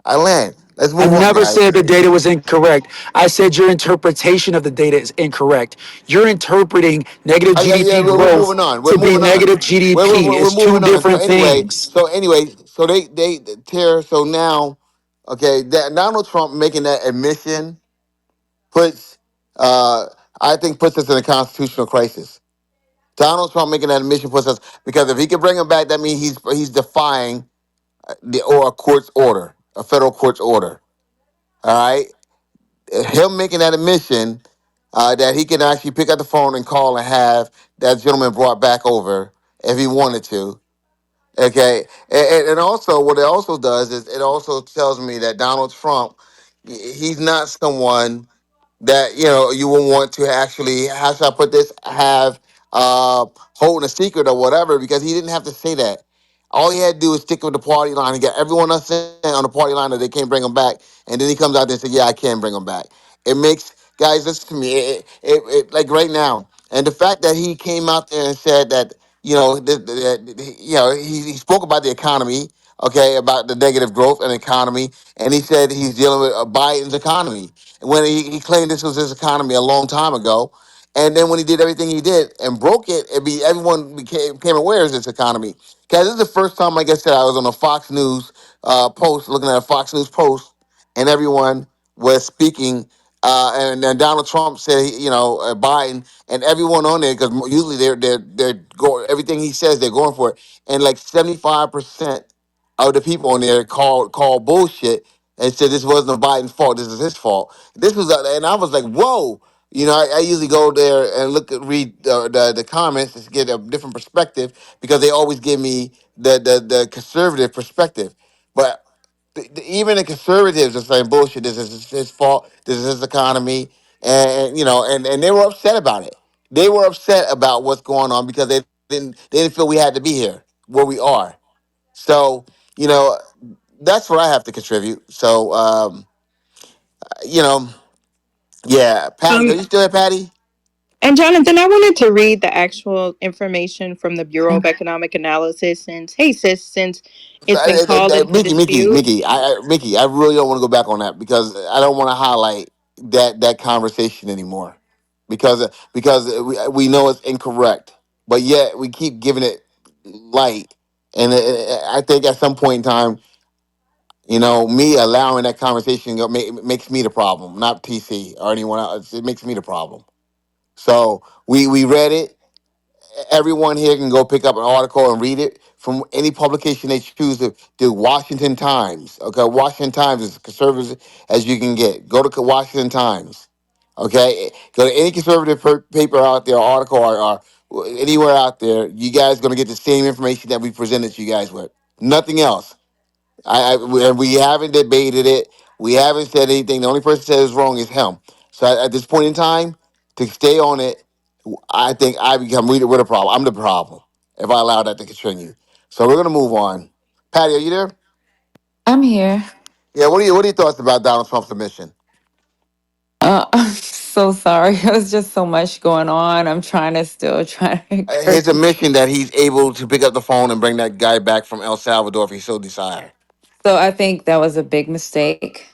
I land. Let's I move on, never guys. said the data was incorrect. I said your interpretation of the data is incorrect. You're interpreting negative Yeah, GDP we're moving growth on. We're to be moving on. negative GDP. We're It's two moving on. different things. So they tear. So now, okay, that Donald Trump making that admission puts, uh, I think puts us in a constitutional crisis. Donald Trump making that admission puts us because if he can bring him back, that means he's defying a court's order, a federal court's order. All right, him making that admission that he can actually pick up the phone and call and have that gentleman brought back over if he wanted to. Okay, and also what it also does is it also tells me that Donald Trump, he's not someone that you will want to actually, how should I put this, have holding a secret or whatever, because he didn't have to say that. All he had to do is stick with the party line and get everyone else in on the party line that they can't bring him back, and then he comes out there and says, "Yeah, I can bring him back." It makes guys listen to me. Like right now, and the fact that he came out there and said that he spoke about the economy, okay, about the negative growth and economy, and he said he's dealing with Biden's economy when he claimed this was his economy a long time ago. And then when he did everything he did and broke it, everyone became aware of this economy. Because this is the first time, like I said, I was on a Fox News post, looking at a Fox News post, and everyone was speaking. And then Donald Trump said, Biden, and everyone on there, because usually they're go everything he says they're going for it, and like 75% of the people on there called bullshit and said this wasn't Biden's fault. This is his fault. This was, and I was like, whoa. I usually go there and read the comments to get a different perspective because they always give me the conservative perspective. But even the conservatives are saying bullshit. This is his fault. This is his economy, and they were upset about it. They were upset about what's going on because they didn't feel we had to be here where we are. So, you know, that's what I have to contribute. So, you know, yeah, Patty, are you still there, Patty? And Jonathan, I wanted to read the actual information from the Bureau of Economic Analysis since, hey sis, since it's been called into dispute. Mickey, I really don't want to go back on that because I don't want to highlight that conversation anymore because we know it's incorrect, but yet we keep giving it light, and I think at some point in time, me allowing that conversation makes me the problem, not TC or anyone else. It makes me the problem. So we read it. Everyone here can go pick up an article and read it from any publication they choose to do. Washington Times. Okay, Washington Times is as conservative as you can get. Go to Washington Times. Okay, go to any conservative paper out there, article or anywhere out there. You guys going to get the same information that we presented to you guys with. Nothing else. And we haven't debated it. We haven't said anything. The only person that said it's wrong is him. So at this point in time, to stay on it, I think I become we're the problem. I'm the problem if I allow that to continue. So we're gonna move on. Patty, are you there? I'm here. Yeah. What are your thoughts about Donald Trump's submission? I'm so sorry. It was just so much going on. I'm trying to still try to His encourage. admission that he's able to pick up the phone and bring that guy back from El Salvador if he so desire. So I think that was a big mistake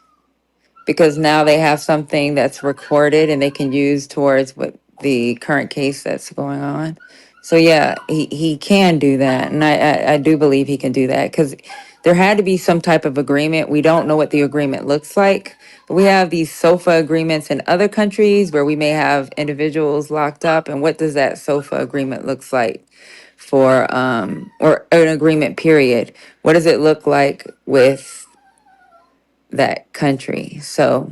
because now they have something that's recorded and they can use towards what the current case that's going on. So yeah, he can do that, and I do believe he can do that because there had to be some type of agreement. We don't know what the agreement looks like, but we have these SOFA agreements in other countries where we may have individuals locked up, and what does that SOFA agreement looks like for or an agreement period? What does it look like with that country? So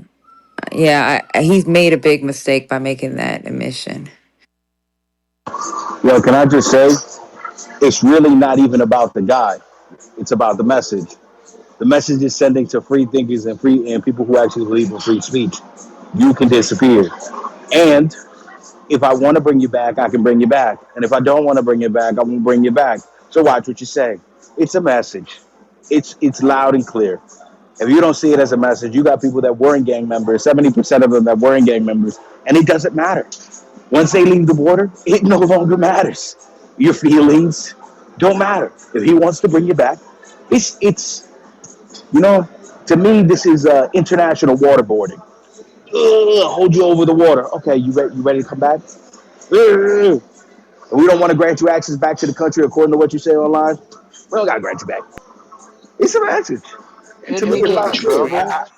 yeah, he's made a big mistake by making that admission. Well, can I just say, it's really not even about the guy. It's about the message. The message is sending to free thinkers and people who actually believe in free speech. You can disappear. And if I want to bring you back, I can bring you back. And if I don't want to bring you back, I won't bring you back. So watch what you say. It's a message. It's loud and clear. If you don't see it as a message, you got people that weren't gang members, 70% of them that weren't gang members, and it doesn't matter. Once they leave the border, it no longer matters. Your feelings don't matter. If he wants to bring you back, it's you know, to me, this is international waterboarding. Hold you over the water. Okay, you ready to come back? We don't want to grant you access back to the country according to what you say online. We don't got to grant you back. It's a message. And to Couldn't me, he it's get in loud and clear. trouble?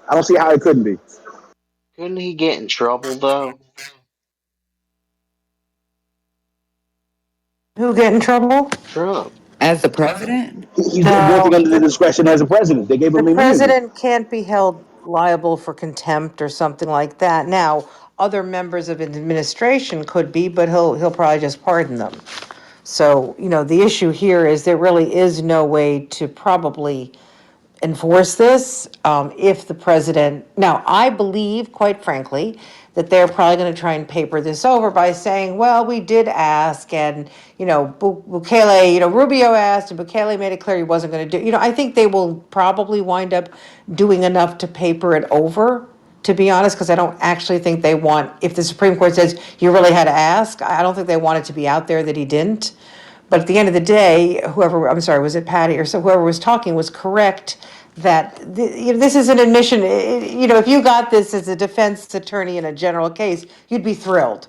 I don't see how it couldn't be. Couldn't he get in trouble though? Who get in trouble? Trump. As the president? He's working No, under the discretion as a president. They gave the him immunity. president can't be held liable for contempt or something like that. Now, other members of an administration could be, but he'll probably just pardon them. So, the issue here is there really is no way to probably enforce this if the president. Now, I believe, quite frankly, that they're probably going to try and paper this over by saying, well, we did ask, and, Bukele, Rubio asked, and Bukele made it clear he wasn't going to do, I think they will probably wind up doing enough to paper it over, to be honest, because I don't actually think they want, if the Supreme Court says you really had to ask, I don't think they want it to be out there that he didn't. But at the end of the day, whoever, I'm sorry, was it Patty or so, whoever was talking was correct that this is an admission. If you got this as a defense attorney in a general case, you'd be thrilled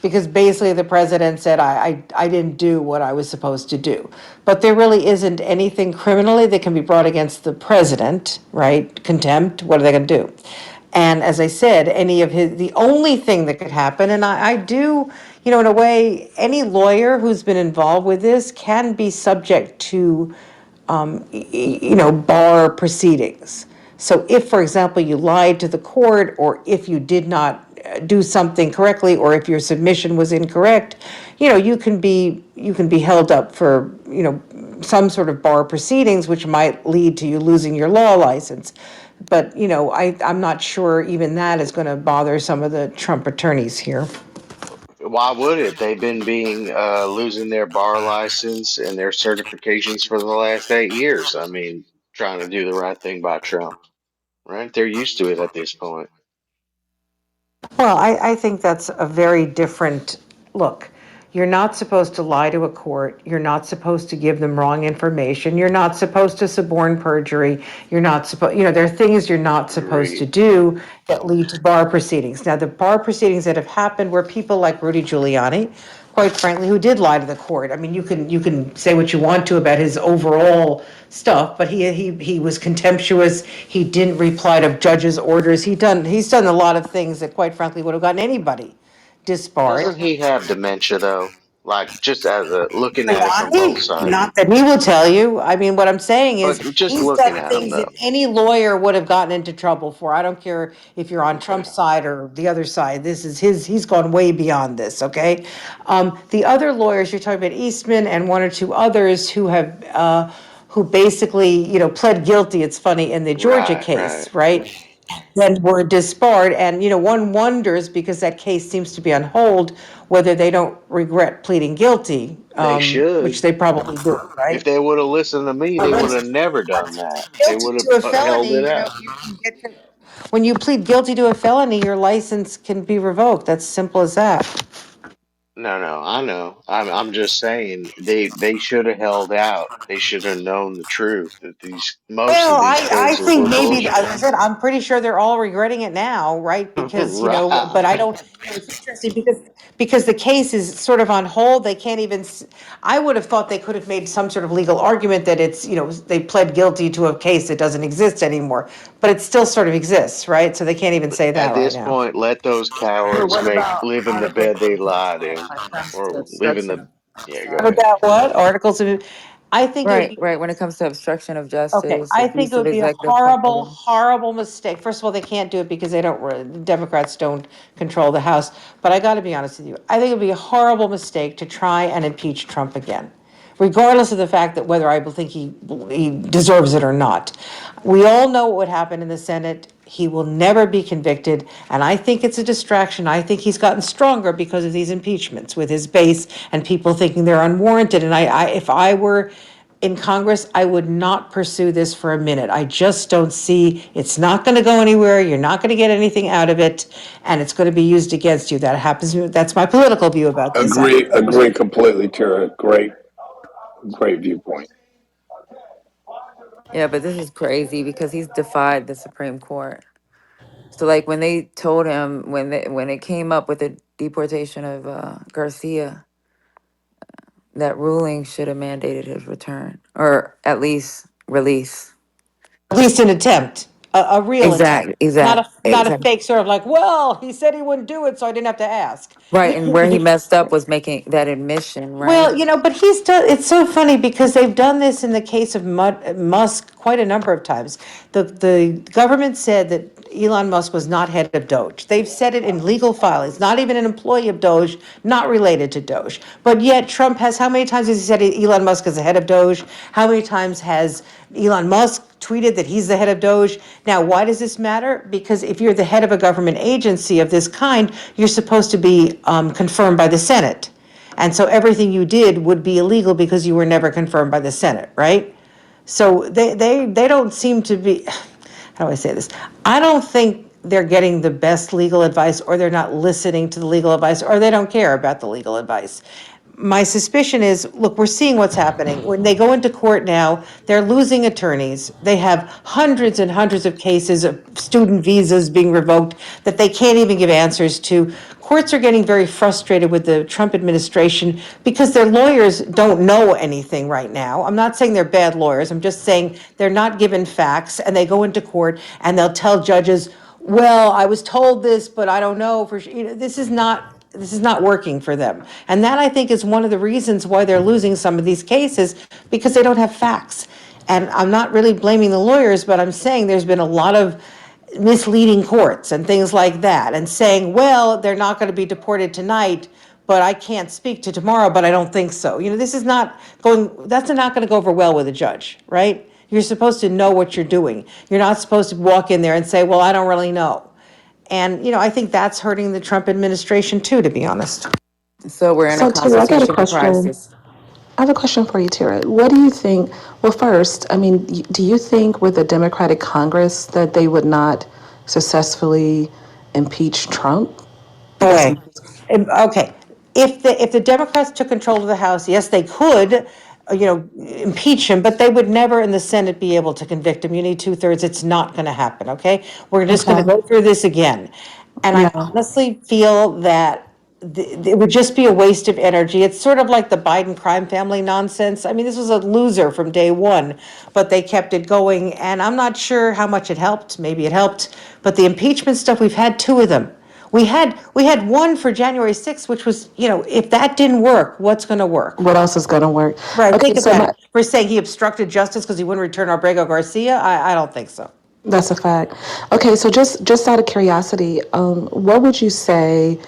because basically the president said, I didn't do what I was supposed to do. But there really isn't anything criminally that can be brought against the president, right? Contempt, what are they going to do? And as I said, the only thing that could happen, and I do, in a way, any lawyer who's been involved with this can be subject to bar proceedings. So if, for example, you lied to the court, or if you did not do something correctly, or if your submission was incorrect, you can be held up for, some sort of bar proceedings, which might lead to you losing your law license. But, I'm not sure even that is going to bother some of the Trump attorneys here. Why would it? They've been being losing their bar license and their certifications for the last 8 years. I mean, trying to do the right thing by Trump, right? They're used to it at this point. Well, I think that's a very different look. You're not supposed to lie to a court. You're not supposed to give them wrong information. You're not supposed to suborn perjury. You're not supposed, there are things you're not supposed to Agreed. do that lead to bar proceedings. Now, the bar proceedings that have happened were people like Rudy Giuliani, quite frankly, who did lie to the court. I mean, you can say what you want to about his overall stuff, but he was contemptuous. He didn't reply to judges' orders. He's done a lot of things that, quite frankly, would have gotten anybody disbarred. Doesn't he have dementia though? Like just as a looking at it from both Giuliani, sides, not that he will tell you. I mean, what I'm saying but is just he's looking done at him things that though. any lawyer would have gotten into trouble for. I don't care if you're on Okay. Trump's side or the other side. This is he's gone way beyond this, okay? The other lawyers, you're talking about Eastman and one or two others who basically, pled guilty, it's funny, in the Georgia Right, right. case, right? Then were disbarred. And, one wonders, because that case seems to be on hold, whether they don't regret pleading guilty, They which should. they probably do, If right? they would have listened to me, But they would once have you never done once you that. plead They guilty would have to a held felony, it out. you can get when you plead guilty to a felony, your license can be revoked. That's simple as that. No, no, I know. I'm just saying they should have held out. They should have known the truth that these most Well, of these I cases think were maybe, as bullshit. I said, I'm pretty sure they're all regretting it now, right? Because, Right. but I don't, it's interesting because the case is sort of on hold. They can't even, I would have thought they could have made some sort of legal argument that it's, they pled guilty to a case that doesn't exist anymore, but it still sort of exists, right? So they can't even say that At right this now. point, let those But cowards what make about live in the Article bed they 13 lied in, when it comes to or live in the. obstruction? Yeah, go What ahead. about what? Articles of, I think it would Right, be. right. When it comes to obstruction of Okay, justice, I think abuse it of would be a executive horrible, power. horrible mistake. First of all, they can't do it because they don't, the Democrats don't control the House. But I got to be honest with you, I think it would be a horrible mistake to try and impeach Trump again, regardless of the fact that whether I think he deserves it or not. We all know what would happen in the Senate. He will never be convicted, and I think it's a distraction. I think he's gotten stronger because of these impeachments with his base and people thinking they're unwarranted. And if I were in Congress, I would not pursue this for a minute. I just don't see, it's not going to go anywhere. You're not going to get anything out of it, and it's going to be used against you. That happens. That's my political view about this. Agree completely, Tara. Great viewpoint. Yeah, but this is crazy because he's defied the Supreme Court. So, like when they told him when it came up with the deportation of Garcia, that ruling should have mandated his return or at least release. At least an attempt, a real attempt, Exactly, exactly, not a exactly. fake sort of like, well, he said he wouldn't do it, so I didn't have to ask. Right, and where he messed up was making that admission, right? Well, but he's done, it's so funny because they've done this in the case of Musk quite a number of times. The government said that Elon Musk was not head of Doge. They've said it in legal filings, not even an employee of Doge, not related to Doge. But yet Trump has, how many times has he said Elon Musk is the head of Doge? How many times has Elon Musk tweeted that he's the head of Doge? Now, why does this matter? Because if you're the head of a government agency of this kind, you're supposed to be confirmed by the Senate. And so everything you did would be illegal because you were never confirmed by the Senate, right? So they don't seem to be, how do I say this? I don't think they're getting the best legal advice, or they're not listening to the legal advice, or they don't care about the legal advice. My suspicion is, look, we're seeing what's happening. When they go into court now, they're losing attorneys. They have hundreds and hundreds of cases of student visas being revoked that they can't even give answers to. Courts are getting very frustrated with the Trump administration because their lawyers don't know anything right now. I'm not saying they're bad lawyers. I'm just saying they're not given facts, and they go into court and they'll tell judges, well, I was told this, but I don't know for sure. This is not working for them. And that, I think, is one of the reasons why they're losing some of these cases, because they don't have facts. And I'm not really blaming the lawyers, but I'm saying there's been a lot of misleading courts and things like that, and saying, well, they're not going to be deported tonight, but I can't speak to tomorrow, but I don't think so. This is not going, that's not going to go over well with a judge, right? You're supposed to know what you're doing. You're not supposed to walk in there and say, well, I don't really know. And, I think that's hurting the Trump administration too, to be honest. So we're in a So, Tara, I got a constitutional question. crisis. I have a question for you, Tara. What do you think? Well, first, I mean, do you think with a Democratic Congress that they would not successfully impeach Trump? That's Boy, okay. If the Democrats took control of the House, yes, they could, impeach him, but they would never in the Senate be able to convict him. You need two-thirds. It's not going to happen, okay? We're just going to okay. go through this again. And I Yeah. honestly feel that it would just be a waste of energy. It's sort of like the Biden crime family nonsense. I mean, this was a loser from day one, but they kept it going. And I'm not sure how much it helped. Maybe it helped. But the impeachment stuff, we've had two of them. We had one for January 6th, which was, if that didn't work, what's going to work? What else is going to work? Right, Okay, think so about it. my, We're saying he obstructed justice because he wouldn't return Abrego Garcia? I don't think so. that's a fact. Okay, so just out of curiosity, what would you say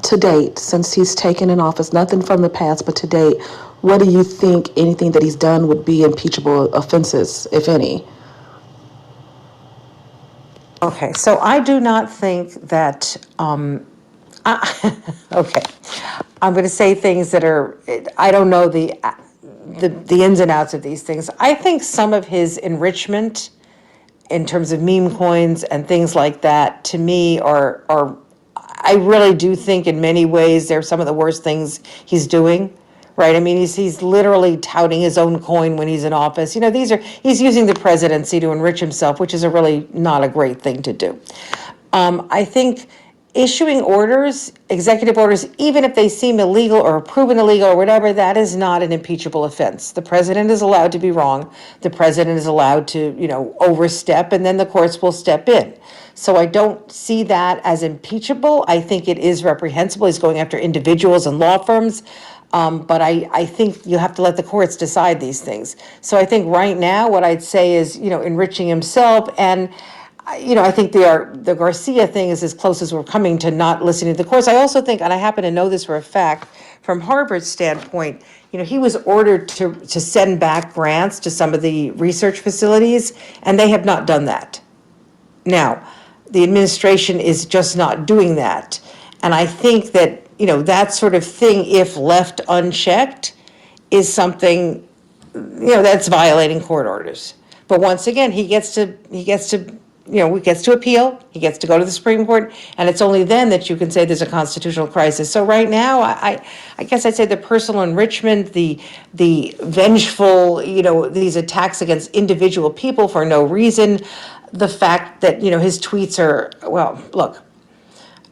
to date, since he's taken in office, nothing from the past, but to date, what do you think anything that he's done would be impeachable offenses, if any? Okay, so I do not think that, okay, I'm going to say things that are, I don't know the ins and outs of these things. I think some of his enrichment in terms of meme coins and things like that, to me, are I really do think in many ways they're some of the worst things he's doing. Right? I mean, he's literally touting his own coin when he's in office. He's using the presidency to enrich himself, which is a really not a great thing to do. I think issuing orders, executive orders, even if they seem illegal or proven illegal or whatever, that is not an impeachable offense. The president is allowed to be wrong. The president is allowed to, overstep, and then the courts will step in. So I don't see that as impeachable. I think it is reprehensible. He's going after individuals and law firms. But I think you have to let the courts decide these things. So I think right now, what I'd say is, enriching himself and I think the Garcia thing is as close as we're coming to not listening to the courts. I also think, and I happen to know this for a fact, from Harvard's standpoint, he was ordered to send back grants to some of the research facilities, and they have not done that. Now, the administration is just not doing that. And I think that, that sort of thing, if left unchecked, is something that's violating court orders. But once again, he gets to appeal, he gets to go to the Supreme Court, and it's only then that you can say there's a constitutional crisis. So right now, I guess I'd say the personal enrichment, the vengeful, these attacks against individual people for no reason, the fact that, his tweets are, well, look,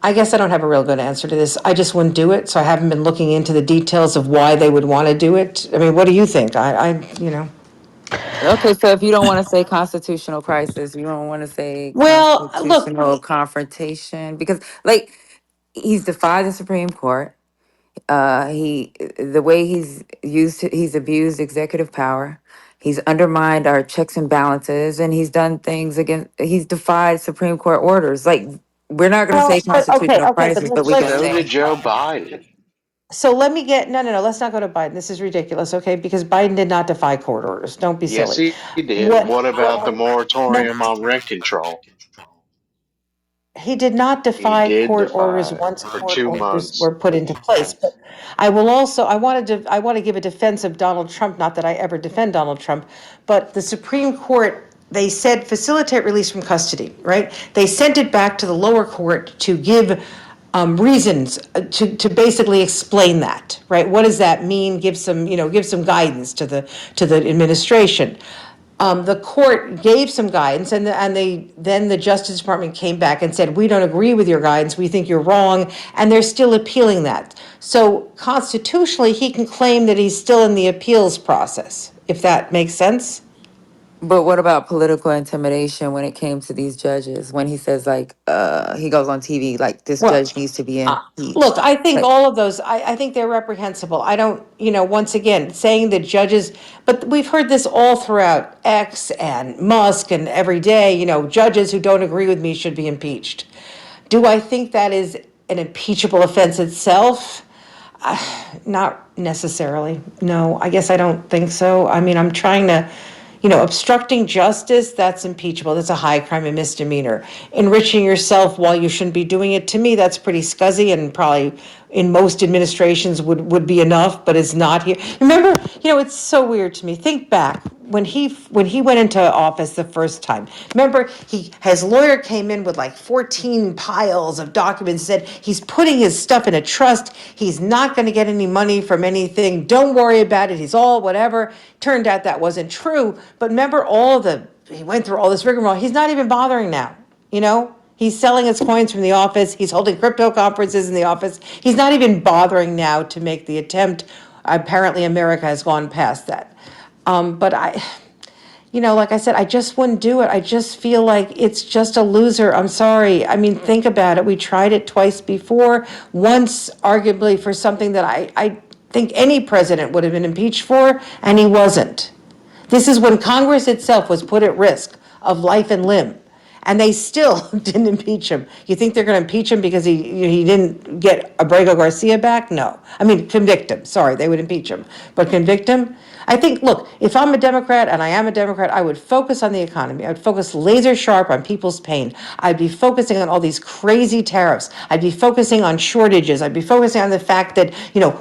I guess I don't have a real good answer to this. I just wouldn't do it, so I haven't been looking into the details of why they would want to do it. I mean, what do you think? Okay, so if you don't want to say constitutional crisis, you don't want to say Well, look, constitutional confrontation because, like, he's defied the Supreme Court. He, the way he's abused executive power. He's undermined our checks and balances, and he's done things against. He's defied Supreme Court orders. Like, we're not going to say well, but constitutional okay, but crisis, but we can So say did Joe Biden. so let me get, no, let's not go to Biden. This is ridiculous, okay? Because Biden did not defy court orders. Don't be Yes, silly. he did. What, What about the no, moratorium on rent control? he did not He defy did court orders defy it once for court two orders months. were put into place. But I want to give a defense of Donald Trump, not that I ever defend Donald Trump, but the Supreme Court, they said facilitate release from custody, right? They sent it back to the lower court to give reasons to basically explain that, right? What does that mean? Give some guidance to the administration. The court gave some guidance, then the Justice Department came back and said, we don't agree with your guidance, we think you're wrong, and they're still appealing that. So constitutionally, he can claim that he's still in the appeals process, if that makes sense. but what about political intimidation when it came to these judges? When he says like he goes on TV like this Well, judge needs to be look, impeached. I think Like, all of those, I think they're reprehensible. I don't, once again, saying that judges, but we've heard this all throughout X and Musk and every day, judges who don't agree with me should be impeached. Do I think that is an impeachable offense itself? Not necessarily. No, I guess I don't think so. I mean, I'm trying to, obstructing justice, that's impeachable. That's a high crime and misdemeanor. Enriching yourself while you shouldn't be doing it, to me, that's pretty scuzzy and probably in most administrations would be enough, but it's not here. Remember, it's so weird to me. Think back when he went into office the first time. Remember, his lawyer came in with like 14 piles of documents, said he's putting his stuff in a trust. He's not going to get any money from anything. Don't worry about it. He's all whatever. Turned out that wasn't true. But remember he went through all this rigmarole. He's not even bothering now, you know? He's selling his coins from the office. He's holding crypto conferences in the office. He's not even bothering now to make the attempt. Apparently, America has gone past that. But like I said, I just wouldn't do it. I just feel like it's just a loser. I'm sorry. I mean, think about it. We tried it twice before, once arguably for something that I think any president would have been impeached for, and he wasn't. This is when Congress itself was put at risk of life and limb. And they still didn't impeach him. You think they're going to impeach him because he didn't get Abrego Garcia back? No. I mean, convict him. Sorry, they would impeach him. But convict him? I think, look, if I'm a Democrat, and I am a Democrat, I would focus on the economy. I would focus laser sharp on people's pain. I'd be focusing on all these crazy tariffs. I'd be focusing on shortages. I'd be focusing on the fact that,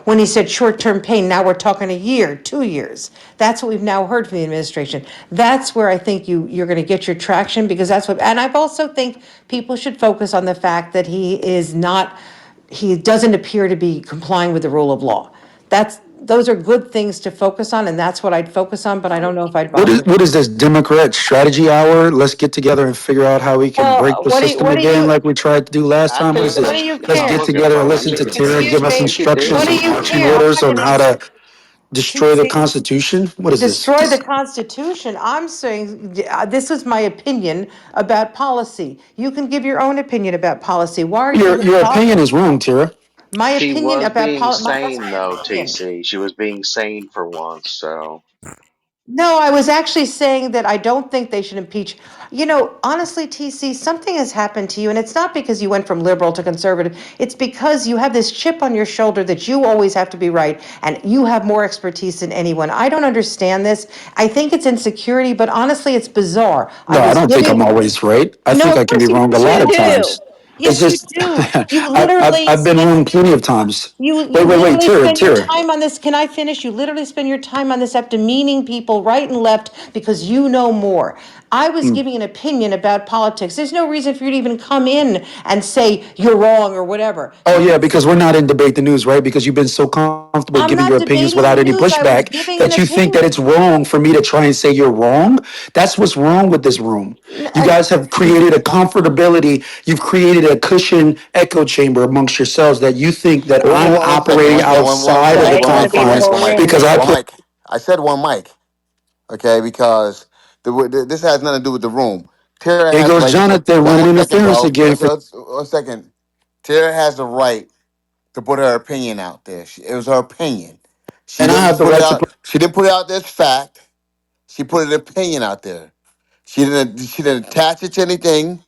when he said short-term pain, now we're talking a year, 2 years. That's what we've now heard from the administration. That's where I think you're going to get your traction, because that's what, and I also think people should focus on the fact that he doesn't appear to be complying with the rule of law. Those are good things to focus on, and that's what I'd focus on, but I don't know if I'd What bother is with. what is this Democrat strategy hour? Let's get together and figure out how we can break Well, the system what do again, you, like we tried to do last I time. What think is what this? do you that's what Let's I'm get care? looking together and for. listen You to can Tara, Excuse give us me, you can do instructions what do and you something. marching care? I'm orders not on gonna, how to destroy the TC, Constitution. What is this? destroy the Constitution. I'm saying, this is my opinion about policy. You can give your own opinion about policy. Why are you Your even your opinion bothering? is wrong, Tara. My She opinion was about being that's sane my though, opinion. TC. She was being sane for once. So No, I was actually saying that I don't think they should impeach. Honestly, TC, something has happened to you, and it's not because you went from liberal to conservative. It's because you have this chip on your shoulder that you always have to be right, and you have more expertise than anyone. I don't understand this. I think it's insecurity, but honestly, it's bizarre. I No, I was don't think I'm giving. always right. I No, think of I can be course you, wrong a yes, lot you of do. times. It's Yes, you just do. You I've literally I've been spend wrong plenty of times. you Wait, literally Tara, spend your Tara. time on this. Can I finish? You literally spend your time on this app demeaning people right and left because you know more. I was Mm. giving an opinion about politics. There's no reason for you to even come in and say you're wrong or whatever. Oh yeah, because we're not in debate the news, right? Because you've been so comfortable I'm giving your not opinions debating the without any news. I was pushback giving an that you think that opinion. it's wrong for me to try and say you're wrong. That's what's wrong with this room. You I- guys have created a comfortability. You've created a cushion echo chamber amongst yourselves that you think that I'm One second, operating one second, one outside of mic, the Sorry, I didn't one want to mic, be one the mic, confines whole one mic, room. because I one put mic. I said one mic, okay, because this has nothing to do with the room. Tara here has the goes right to put. Jonathan One running second, interference bro. again for 1 second. Tara has the right to put her opinion out there. It was her opinion. She and I didn't have the put it right to out. She didn't put it out there as fact. She put an opinion out there. She didn't. She didn't attach it to anything.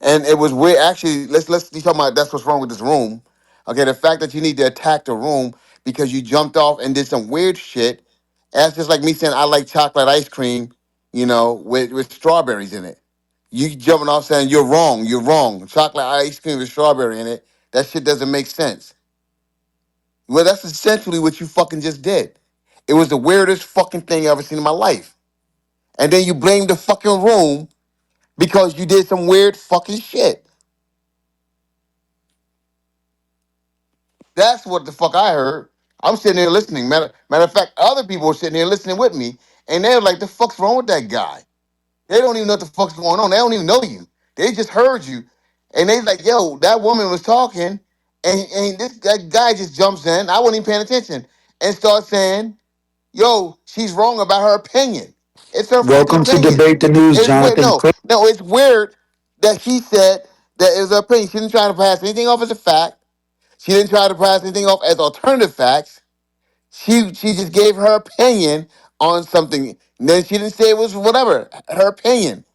And it was weird. Actually, let's you talking about that's what's wrong with this room. Okay, the fact that you need to attack the room because you jumped off and did some weird shit. That's just like me saying I like chocolate ice cream, with strawberries in it. You jumping off saying you're wrong. You're wrong. Chocolate ice cream with strawberry in it. That shit doesn't make sense. Well, that's essentially what you fucking just did. It was the weirdest fucking thing I ever seen in my life. And then you blame the fucking room because you did some weird fucking shit. That's what the fuck I heard. I'm sitting there listening. Matter of fact, other people were sitting here listening with me, and they're like, "The fuck's wrong with that guy?" They don't even know what the fuck's going on. They don't even know you. They just heard you, and they like, "Yo, that woman was talking, and that guy just jumps in. I wasn't even paying attention and starts saying, 'Yo, she's wrong about her opinion. It's her fucking welcome to opinion.' debate the news, It's weird. Jonathan. No, no, it's weird that she said that it was her opinion. She didn't try to pass anything off as a fact. She didn't try to pass anything off as alternative facts. She just gave her opinion on something. And then she didn't say it was whatever. Her opinion.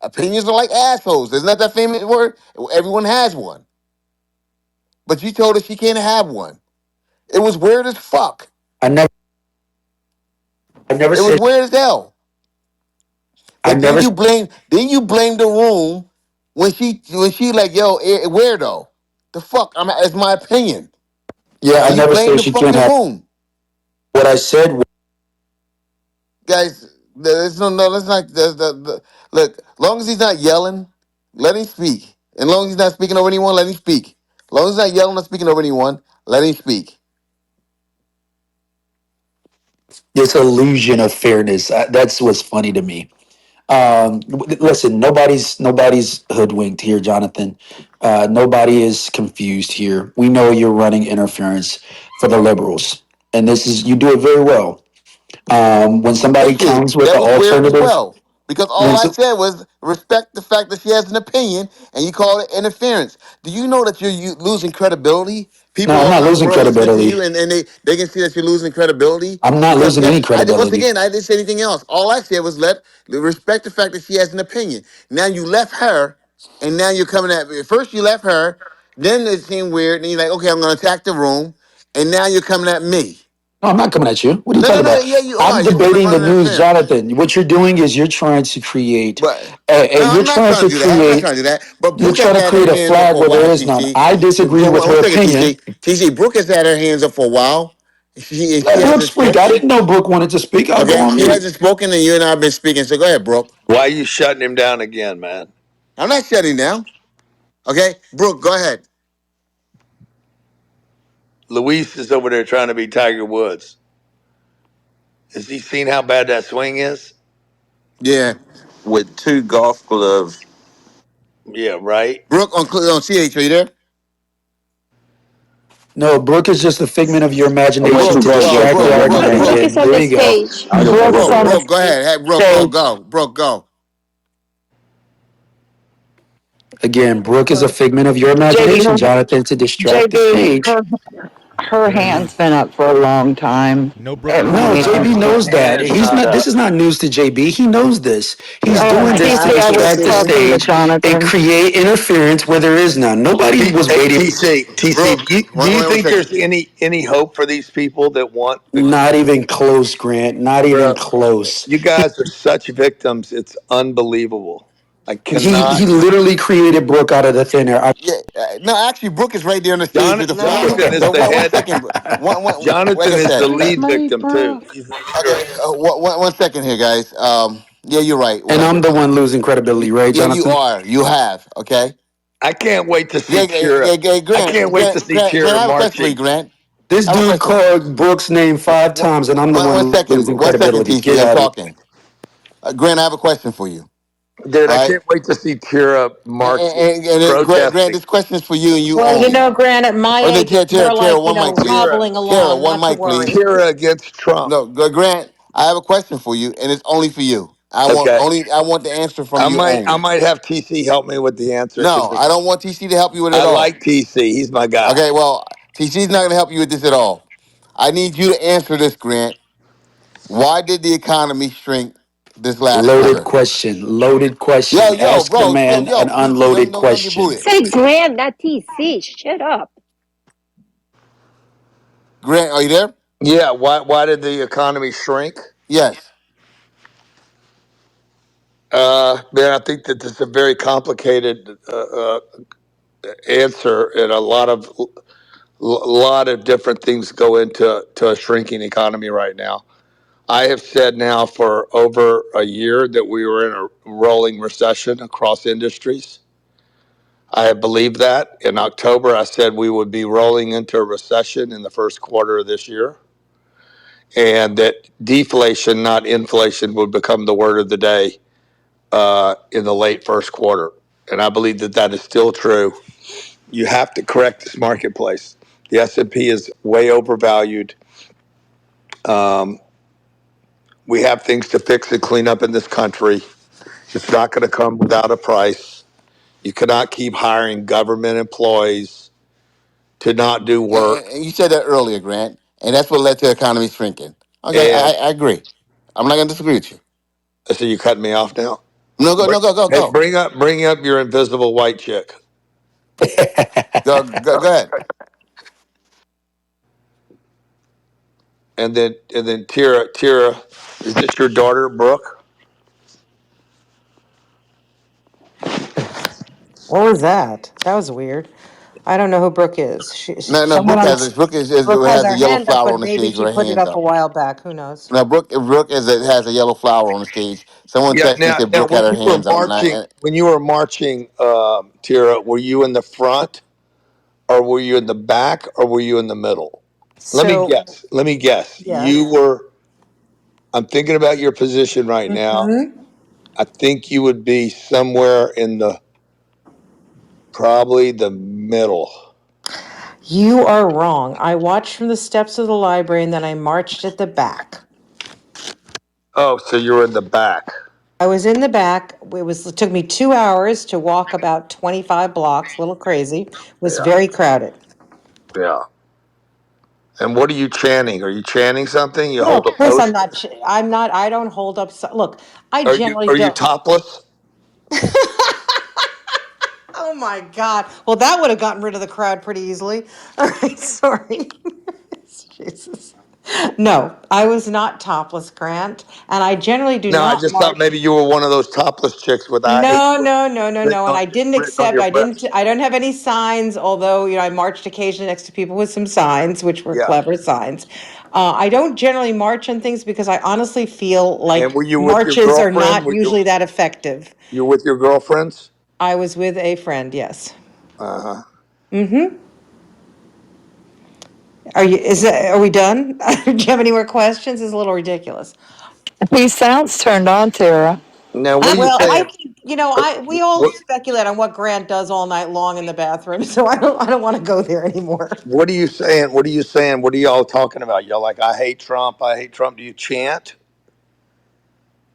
Opinions are like assholes. Isn't that that famous word? Everyone has one. But you told her she can't have one. It was weird as fuck. I never I never It was said weird as hell. I But then never you blame the room when she like, yo, weirdo. The fuck? It's my opinion. Yeah, I and you never blame said the she can't fucking have. room, What I said. guys. There's no. Let's not. Look. As long as he's not yelling, let him speak. And as long as he's not speaking over anyone, let him speak. As long as he's not yelling or speaking over anyone, let him speak. This illusion of fairness. That's what's funny to me. Listen, nobody's hoodwinked here, Jonathan. Nobody is confused here. We know you're running interference for the liberals, and this is you do it very well. When somebody Thank you. comes with That an was weird as alternative, well. Because all when I so, said was respect the fact that she has an opinion, and you call it interference. Do you know that you're losing credibility? no, People I'm all not around the losing world listening to credibility. you, and they can see that you're losing credibility. I'm not Because losing any I did once credibility. again, I didn't say anything else. All I said was respect the fact that she has an opinion. Now you left her, and now you're coming at me. First you left her, then it seemed weird, and you're like, okay, I'm gonna attack the room, and now you're coming at me. No, I'm not coming at you. What are you No, no, talking no, about? yeah, you I'm are. You're trying to debating run the an news, interference. Jonathan. What you're doing is you're trying to create But no, I'm not trying to do that. I'm not trying to do that. But you're Brooke has trying to had her create a hands up flag for a where there while, is none. TC. I disagree with One her second, opinion. TC. TC, Brooke has had her hands up for a while. She Let Brooke hasn't speak. I spoken. didn't know Brooke wanted to speak. I'll go Okay, on she mute. hasn't spoken, and you and I have been speaking. So go ahead, Brooke. Why are you shutting him down again, man? I'm not shutting down. Okay, Brooke, go ahead. Luis is over there trying to be Tiger Woods. Has he seen how bad that swing is? Yeah, with two golf gloves. Yeah, right. Brooke on CH. Are you there? No, Brooke is just a figment of your I'll let imagination you Brooke, to go, Brooke, Brooke. distract Go the Brooke, ahead, Brooke, argument. Jonathan. Brooke Brooke, is Again, on there the you go. stage. I'll let you Brooke go, is Brooke, on Brooke. the Brooke. Go ahead. Hey, Brooke, go, stage. go, Brooke, go. Again, Brooke is a figment of your JB, imagination, Jonathan, to distract the JB, stage. her JB. hand's been up for a long time. No Brooke It allowed No, in might the JB just audience. his knows that. hand is He's not not. This up. is not news to JB. He knows this. He's doing this to TC, I was distract the talking to stage and Jonathan. create interference where there is none. Nobody was Hey, waiting. TC, Brooke, do you one think second. there's any hope for these people that want the? Not even close, Grant. Not even Bro, close. you guys are such victims. It's unbelievable. I He cannot. literally created Brooke out of the thin air. Yeah, no, actually, Brooke is right there on the stage with the phone. Jonathan is But the one head. second, like I Jonathan is the said. It's lead me, victim too. Brooke. He's the Okay, leader. one second here, guys. Yeah, you're right. And I'm the one losing credibility, right, Yeah, you Jonathan? are. You have. Okay. I can't wait to see Yeah, Tira. Grant, I can't wait to see Grant, Tira I have a question for you, marching. Grant. This I have a dude question. called Brooks' name five One, times, and I'm the one one second. losing 1 second, credibility. Get TC. I'm out of here. talking. Grant, I have a question for you. Dude, All I right. can't wait to see Tira marching, And then Grant, protesting. this question is for you and you Well, you only. know, Grant, at my Or the age, it's more Tara, like, you one know, mic, please. Tira, hobbling Tara, along, one not to mic, please. worry. Tira against Trump. No, Grant, I have a question for you, and it's only for you. Okay, I want the answer from you I only. might have TC help me with the answer because No, I don't want TC to help you with it I at all. like TC. He's my guy. Okay, well, TC's not going to help you with this at all. I need you to answer this, Grant. Why did the economy shrink this last Loaded quarter? question. Loaded question. Ask the Bro, man an TC, unloaded don't get question. booted. Say Graham, not TC. Shut up. Grant, are you there? Yeah, why did the economy shrink? Yes. Man, I think that this is a very complicated answer, and a lot of different things go into a shrinking economy right now. I have said now for over a year that we were in a rolling recession across industries. I have believed that. In October, I said we would be rolling into a recession in the first quarter of this year, and that deflation, not inflation, would become the word of the day in the late first quarter. And I believe that that is still true. You have to correct this marketplace. The S&P is way overvalued. Um, we have things to fix and clean up in this country. It's not going to come without a price. You cannot keep hiring government employees to not do work. And you said that earlier, Grant, and that's what led to the economy shrinking. Okay, And I agree. I'm not going to disagree with you. so you cutting me off now? No, Hey, bring up your invisible white chick, go ahead. and then Tira, is this your daughter, Brooke? What was that? That was weird. I don't know who Brooke is. No, no, Someone Brooke on has it. Brooke Brooke has has a her yellow hand up, flower but on the maybe stage she with her put it hands up a up. while back. Who knows? No, Brooke has a yellow flower on the stage. Someone Yeah. texted me and said Now, Brooke had her hands up, when you were marching, Tara, were you in the front, or were you in the back, or were you in the middle? Let me So, guess. Let me guess. You yes. were. I'm thinking about your position right now. Hmm. I think you would be somewhere in the probably the middle. You are wrong. I watched from the steps of the library and then I marched at the back. Oh, so you were in the back. I was in the back. It took me 2 hours to walk about 25 blocks, a little crazy. It was Yeah. very crowded. Yeah. And what are you chanting? Are you chanting something? You No, hold of a course I'm post? not. I'm not. I don't hold up. Look, I generally Are you don't. topless? Oh my God. Well, that would have gotten rid of the crowd pretty easily. All right, sorry. Jesus. No, I was not topless, Grant, and I generally do No, I not just thought march. maybe you were one of those topless chicks with "I hate No, Trump" no, no, no, no. And I didn't written on accept, your breast. I don't have any signs, although, I marched occasionally next to people with some signs, which were Yeah. clever signs. I don't generally march on things because I honestly feel And like were you with your marches are girlfriend? not usually that effective. You with your girlfriends? I was with a friend, yes. Uh huh. Mm-hmm. Are we done? Do you have any more questions? It's a little ridiculous. He sounds turned on, Tara. Now, what are you Well, I saying? think, we all What speculate on what Grant does all night long in the bathroom, so I don't want to go there anymore. What are you saying? What are you saying? What are y'all talking about? Y'all like, "I hate Trump. I hate Trump." Do you chant?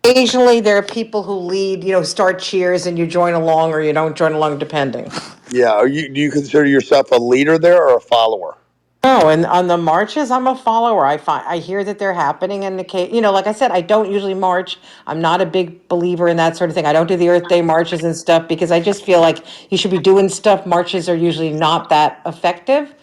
Occasionally, there are people who lead, start cheers and you join along or you don't join along, depending. Yeah. Do you consider yourself a leader there or a follower? No, and on the marches, I'm a follower. I hear that they're happening, and like I said, I don't usually march. I'm not a big believer in that sort of thing. I don't do the Earth Day marches and stuff because I just feel like you should be doing stuff. Marches are usually not that effective,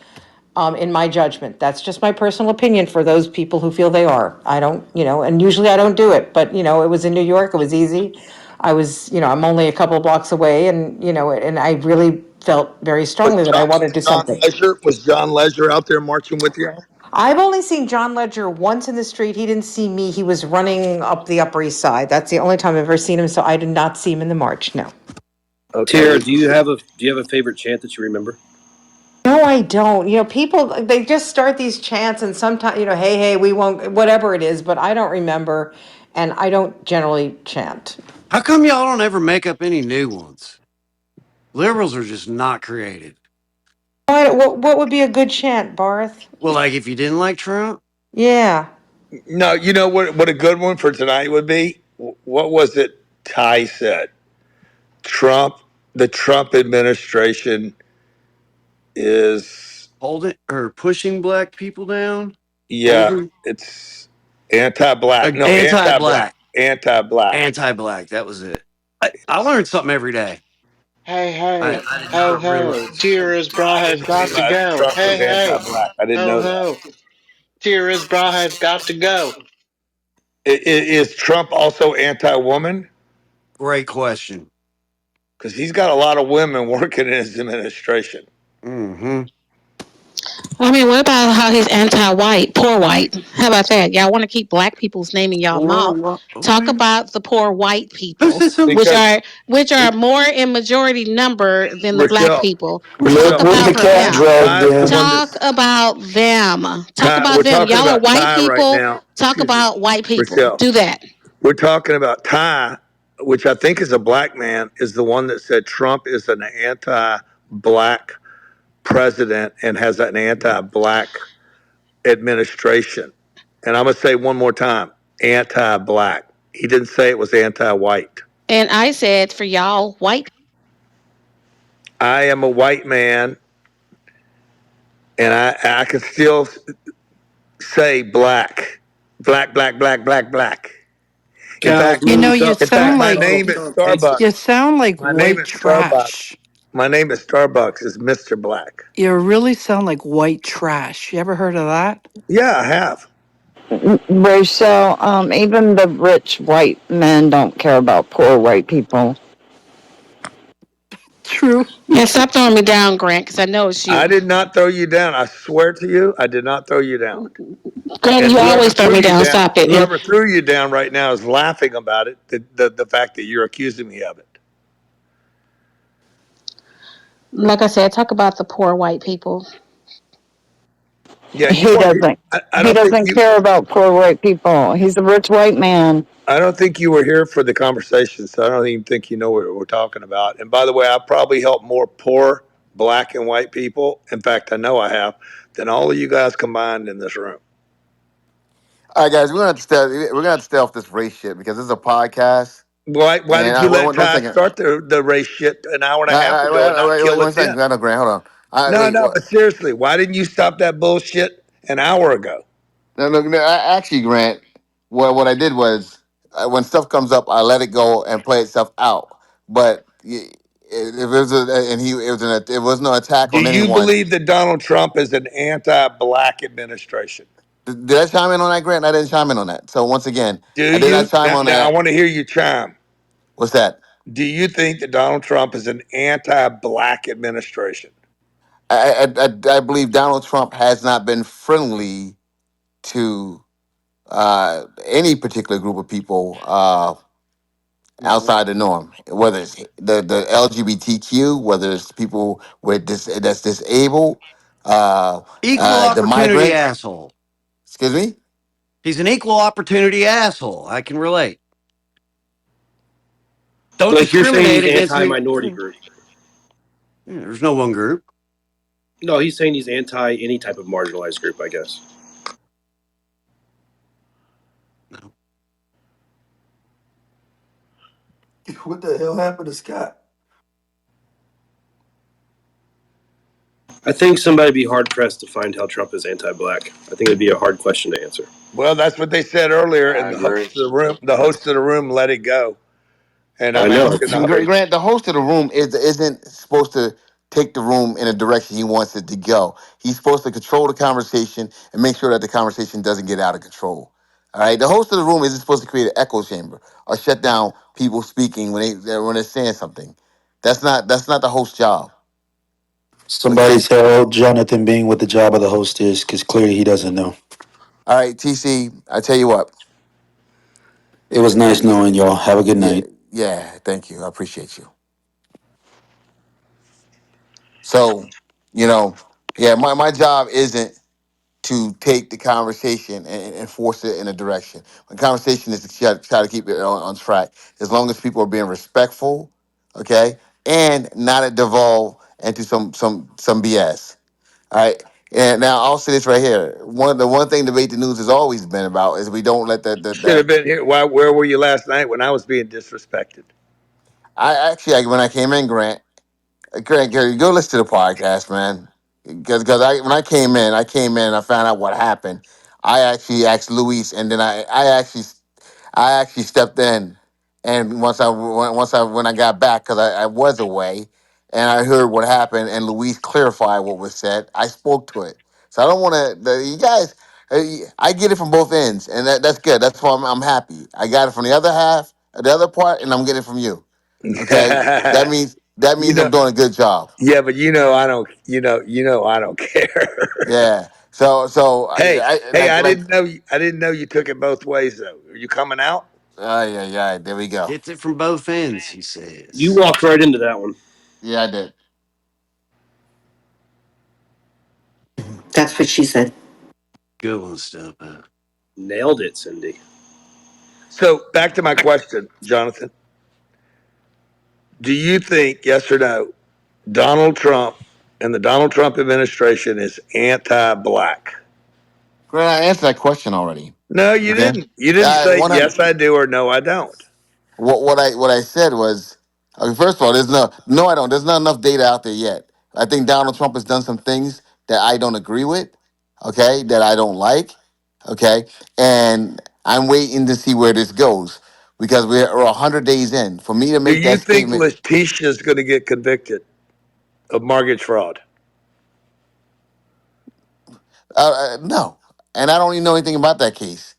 in my judgment. That's just my personal opinion for those people who feel they are. I don't, and usually I don't do it, but it was in New York. It was easy. I was, I'm only a couple of blocks away, and I really felt very strongly that I wanted to do something. Was John Leisure out there marching with you? I've only seen John Ledger once in the street. He didn't see me. He was running up the Upper East Side. That's the only time I've ever seen him. So I did not see him in the march. No. Okay. Tara, do you have a favorite chant that you remember? No, I don't. People, they just start these chants and sometimes, hey, hey, we won't, whatever it is, but I don't remember and I don't generally chant. How come y'all don't ever make up any new ones? Liberals are just not creative. What would be a good chant, Barth? Well, like if you didn't like Trump, Yeah. No, you know what a good one for tonight would be? What was it Ty said? Trump, the Trump administration is, holding or pushing black people down, yeah, holding it's anti-black. No, anti-black. anti-black, Anti-black. anti-black. That was it. I learned something every day. Hey, I, hey, I did ho, not ho. realize. Tira's I bride has didn't got to realize go. Trump was Hey, hey, anti-black. I didn't ho, know that. ho. Tira's bride has got to go. Is Trump also anti-woman? Great question. Because he's got a lot of women working in his administration. Mm-hmm. I mean, what about how he's anti-white, poor white? How about that? Y'all want to keep black people's name in y'all mouth? Talk about the poor white Who people, says who? which Because are more in majority number than the black Rochelle, people. Talk Look Rochelle, what the about cat them. dragged Ty's the one in. Talk that's about them. Talk Ty. about We're them. talking Y'all are about white Ty right people. now. Talk Excuse me, about white people. Rochelle. Do that. We're talking about Ty, which I think is a black man, is the one that said Trump is an anti-black president and has an anti-black administration. And I'm going to say one more time, anti-black. He didn't say it was anti-white. And I said for y'all white. I am a white man, and I can still say black, black, black, black, black, black. In Cal, fact, do me a in favor. fact, Cal, my Cal, name at Cal. Hey, Starbucks, You sound like my name white at Starbucks, trash. my name at Starbucks is Mr. Black. You really sound like white trash. You ever heard of that? Yeah, I have. Rochelle, even the rich white men don't care about poor white people. True. Yeah, stop throwing me down, Grant, because I know it's I you. did not throw you down. I swear to you, I did not throw you down. Grant, And you always throw me down. Stop it. And whoever threw you down right now is laughing about it. The fact that you're accusing me of it. like I said, talk about the poor white people. Yeah, you He weren't. doesn't. I He don't think doesn't you. care about poor white people. He's a rich white man. I don't think you were here for the conversation, so I don't even think you know what we're talking about. And by the way, I probably helped more poor black and white people. In fact, I know I have than all of you guys combined in this room. All right, guys, we're gonna have to stay off this race shit because this is a podcast. Why And did you let one Ty second. start the race shit an hour and a half ago and not Wait, kill one it second. then? No, Grant, hold on. No, Wait, no, what? but seriously, why didn't you stop that bullshit an hour ago? No. Actually, Grant, what I did was when stuff comes up, I let it go and play itself out. But if it was it was no attack Do on you anyone. believe that Donald Trump is an anti-black administration? Did I chime in on that, Grant? I didn't chime in on that. So once again, Do I did not you? chime Now, on now I that. want to hear you chime. What's that? Do you think that Donald Trump is an anti-black administration? I believe Donald Trump has not been friendly to any particular group of people outside the norm, whether it's the LGBTQ, whether it's people that's disabled, uh, Equal the opportunity migrants. asshole. Excuse me. He's an equal opportunity asshole. I can relate. Don't Like you're saying discriminate he's against me. anti-minority group. Yeah, there's no one group. No, he's saying he's anti any type of marginalized group, I guess. No. What the hell happened to Scott? I think somebody would be hard pressed to find how Trump is anti-black. I think it'd be a hard question to answer. Well, that's what they said earlier, I and agree. the host of the room let it go. And I I'm know. asking It's the crazy. Grant, the host of the room isn't supposed to take the room in a direction he wants it to go. He's supposed to control the conversation and make sure that the conversation doesn't get out of control. All right, the host of the room isn't supposed to create an echo chamber or shut down people speaking when they're saying something. That's not the host's job. Somebody Okay. tell Jonathan Bing what the job of the host is, because clearly he doesn't know. All right, TC. I tell you what. It was nice knowing y'all. Have a good Yeah, night. yeah. Thank you. I appreciate you. So, you know, yeah, my job isn't to take the conversation and force it in a direction. My conversation is to try to keep it on track. As long as people are being respectful, okay, and not devolve into some BS. All right. And now I'll say this right here. One thing debate the news has always been about is we don't let should have been here. Where were you last night when I was being disrespected? when I came in, Grant, Gary, go listen to the podcast, man. Because when I came in, I found out what happened. I actually asked Luis, and then I actually stepped in, and when I got back, because I was away, and I heard what happened, and Luis clarified what was said. I spoke to it, so I don't want to. You guys, I get it from both ends, and that's good. That's why I'm happy. I got it from the other half, the other part, and I'm getting it from you. Okay, that You means I'm know, doing a good job. yeah, but I don't. I don't care. Yeah. So Hey, I hey, like like. I didn't know you took it both ways though. Are you coming out? Yeah, yeah. There we go. Gets it from both ends, he You says. walked right into that one. Yeah, I did. That's what she said. Good one, stuff. Nailed it, Cindy. So back to my question, Jonathan. Do you think, yes or no, Donald Trump and the Donald Trump administration is anti-black? Grant, I answered that question already. No, you Okay. didn't. You didn't say One yes, I do or no, I don't. what I said was, okay, first of all, there's no I don't. There's not enough data out there yet. I think Donald Trump has done some things that I don't agree with. Okay, that I don't like. Okay, and I'm waiting to see where this goes because we're 100 days in. For me to Do make you that think statement, Letitia is going to get convicted of mortgage fraud? no, and I don't even know anything about that case.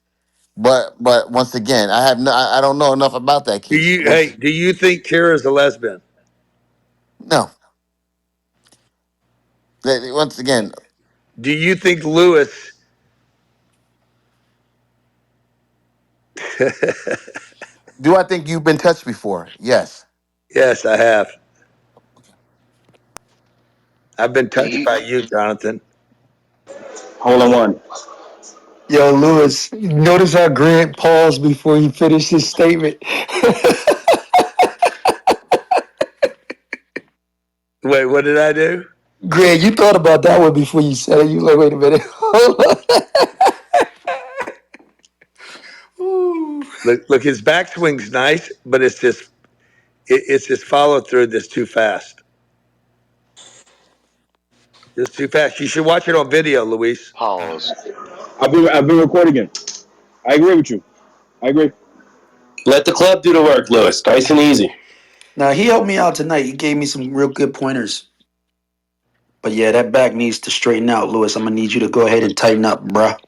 But once again, I don't know enough about that case. Do you think Tara is a lesbian? No. Once again, Do you think Lewis? do I think you've been touched before? Yes. Yes, I have. I've been Do touched you by you, Jonathan. Hole in one. Yo, Lewis, notice how Grant paused before he finished his statement. Wait, what did I do? Grant, you thought about that one before you said it. You like, wait a minute. Hold on. Look, his backswing's nice, but it's this follow through that's too fast. It's too fast. You should watch it on video, Luis. pause? I've been recording it. I agree with you. I agree. Let the club do the work, Lewis. Nice and easy. Now, he helped me out tonight. He gave me some real good pointers. But yeah, that back needs to straighten out, Lewis. I'm going to need you to go ahead and tighten up, bruh.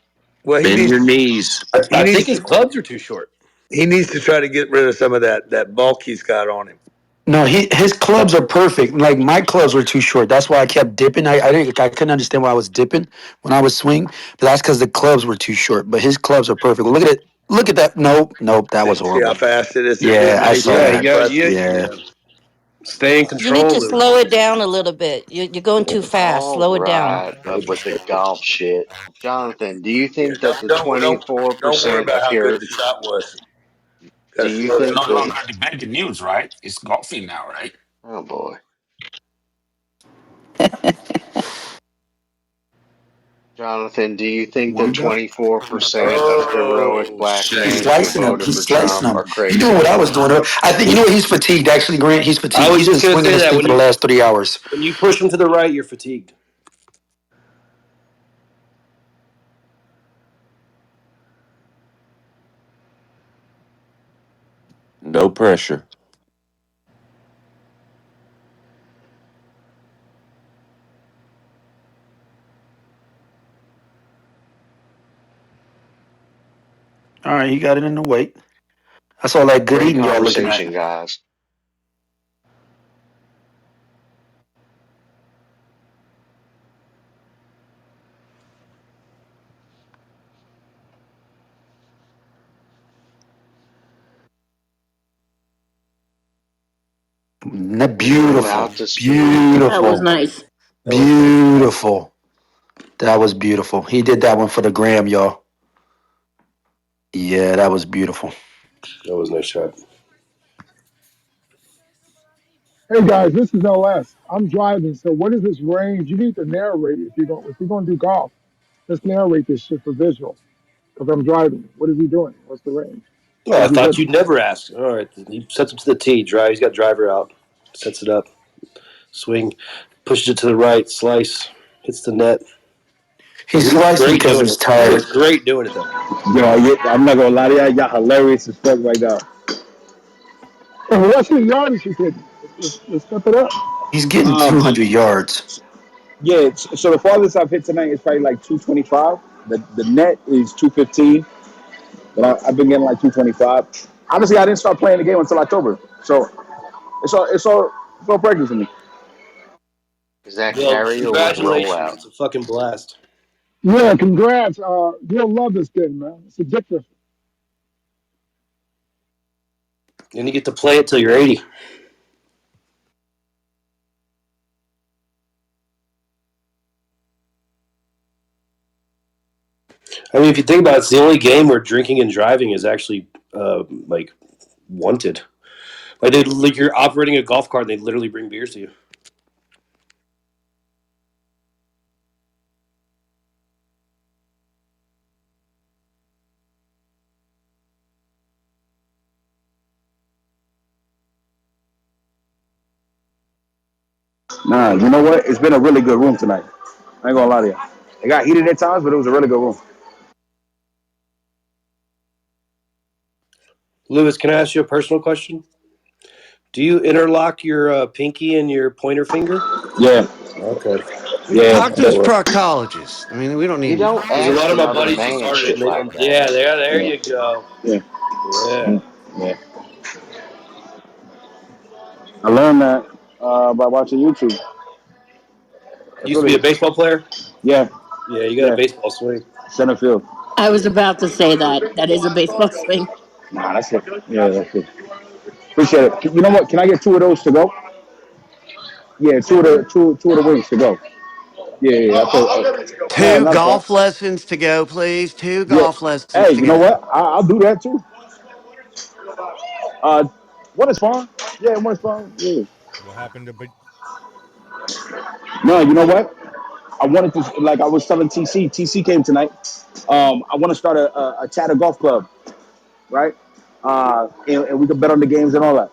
Well, Bend your knees. he I think needs his to clubs are too short. he needs to try to get rid of some of that bulk he's got on him. No, his clubs are perfect. Like my clubs were too short. That's why I kept dipping. I couldn't understand why I was dipping when I was swing. But that's because the clubs were too short. But his clubs are perfect. Look at it. Look at that. Nope. That was See how horrible. fast it is. It's Yeah, I nice saw and Yeah, you that. got impressive. Yeah. yeah. Stay in You need control, to Lewis. slow it down a little bit. You're going too fast. All Slow it down. right, up with the golf shit. Jonathan, do you Yeah, think that the don't worry 24% about how good appear? the shot was. Got Do to you slow It's down think no a little that? bit. longer debating news, right? It's golfing now, right? Oh boy, Jonathan, do you think that Warmed up. 24% of heroic Oh black He's men shit! who slicing him. voted He's for slicing Trump him. are He doing crazy? what I was doing. I think you know what? He's fatigued. Actually, Grant, he's I fatigued. was He's been just gonna swinging say this that thing for the last 3 hours. when you push him to the right, you're fatigued. No pressure. All right, he got it in the weight. That's all that good Great eating y'all looking at. conversation, guys. We're Beautiful, about to speak. That was beautiful, nice. That was nice. beautiful. That was beautiful. He did that one for the gram, y'all. Yeah, that was beautiful. That was a nice shot. Hey guys, this is LS. I'm driving, so what is this range? You need to narrate if you're gonna do golf. Let's narrate this shit for visual. Because I'm driving. What is he doing? What's the range? Well, What I is he thought hitting? you'd never ask. All right, he sets it to the tee. Drive. He's got driver out. Sets it up. Swing. Pushes it to the right. Slice. Hits the net. But He's he looks slicing great because doing he's it. He looks tired. great doing it though. I'm not gonna lie to y'all. Y'all hilarious as fuck right now. And what's his yardage he's hitting? Let's step it up. He's getting Um, 200 yards. yeah. So the farthest I've hit tonight is probably like 225. The net is 215, but I've been getting like 225. Honestly, I didn't start playing the game until October, so it's all practice for me. Is that Well, carry or with congratulations. rollout? It's a fucking blast. Yeah, congrats. You'll love this game, man. It's addictive. And you get to play it till you're 80. I mean, if you think about it, it's the only game where drinking and driving is actually like wanted. Like you're operating a golf cart, and they literally bring beers to you. Nah, you know what? It's been a really good room tonight. I ain't gonna lie to you. It got heated at times, but it was a really good room. Lewis, can I ask you a personal question? Do you interlock your pinky and your pointer finger? Yeah, Okay. yeah. Talk to his proctologist. I mean, we don't You need. don't Because a lot ask of my another buddies have man started it, shit like that. yeah, there Yeah, you go. yeah, Yeah. yeah, yeah. I learned that. by watching YouTube. You That's used what to be it a is. baseball player. Yeah, Yeah, you got a yeah. baseball swing. Center field. I was about to say that. That is a baseball swing. Nah, that's it. Yeah, that's it. Appreciate it. You know what? Can I get two of those to go? Yeah, two of the wings to go. Yeah, yeah. No, Two not a problem. golf lessons to go, please. Two Yeah. golf lessons Hey, to you know go. what? I'll do that too. Uh, one is fine. Yeah, one is fine. Yeah. What happened to No, you know what? I wanted to, like I was telling TC. TC came tonight. I want to start a chatter golf club, right? And we can bet on the games and all that.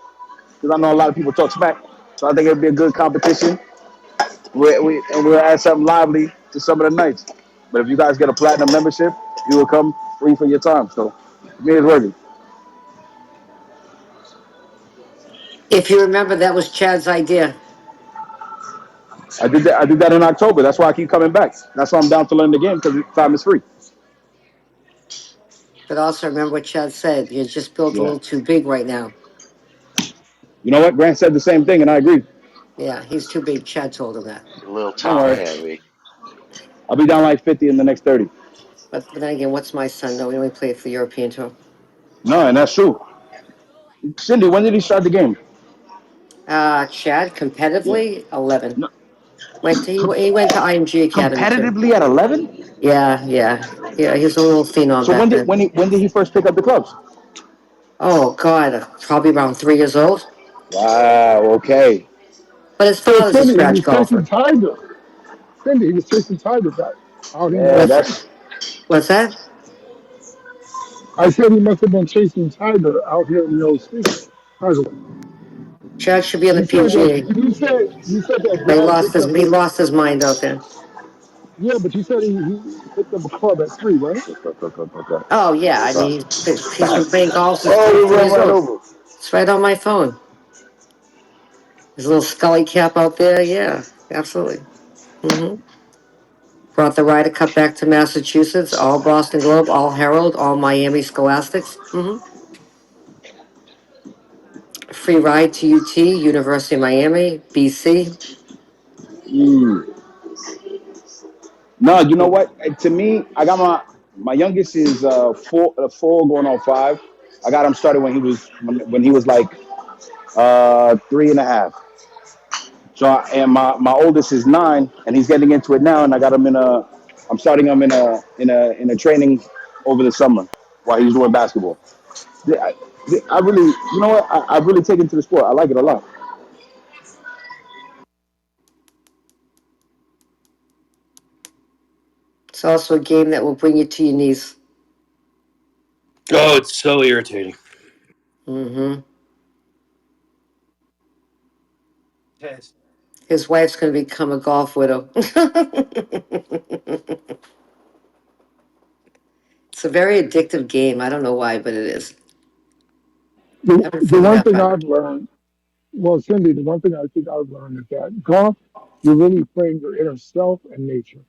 Because I know a lot of people talk smack. So I think it'd be a good competition. And we'll add something lively to some of the nights. But if you guys get a platinum membership, you will come free for your time. So me is working. If you remember, that was Chad's idea. I did that in October. That's why I keep coming back. That's why I'm down to learn the game because time is free. But also remember what Chad said. You're just built a Yeah. little too big right now. You know what? Grant said the same thing, and I agree. Yeah, he's too big. Chad told him that. You're a little Don't top worry. heavy. I'll be down like 50 in the next 30. But then again, what's my son? No, we only played for the European tour. No, and that's true. Cindy, when did he start the game? Chad, Yeah. competitively, 11. No, He went to IMG Academy too. competitively at 11. Yeah. He was a little phenom So back then. when did he first pick up the clubs? Oh God, probably around 3 years old. Wow. Okay. But his So father's a Cindy, he scratch was chasing golfer. Tiger. Cindy, he was chasing Tiger back out here in Yeah, those What's streets. that's what's that? I said he must have been chasing Tiger out here in those streets. Tiger. Chad should be on the You said that. PGA. You said that But Grant picked up he his. lost his mind out there. Yeah, but you said he picked up a club at 3, right? Oh yeah, I mean he's been playing golf since oh, you 24 ran years right old. over. It's right on my phone. His little scully cap out there. Yeah, absolutely. Brought the Ryder Cup back to Massachusetts. All Boston Globe, all Herald, all Miami Scholastics. Free ride to UT, University of Miami, BC. Mm. No, you know what? To me, I got my youngest is four going on 5. I got him started when he was like 3.5. So and my oldest is 9, and he's getting into it now. And I got him I'm starting him in a training over the summer while he's doing basketball. I really, you know what? I've really taken to the sport. I like it a lot. It's also a game that will bring you to your knees. Oh, it's so irritating. hmm Yes. His wife's going to become a golf widow. It's a very addictive game. I don't know why, but it is. Haven't The figured one that thing part out. I've learned, well, Cindy, the one thing I think I've learned is that golf, you're really playing your inner self and nature.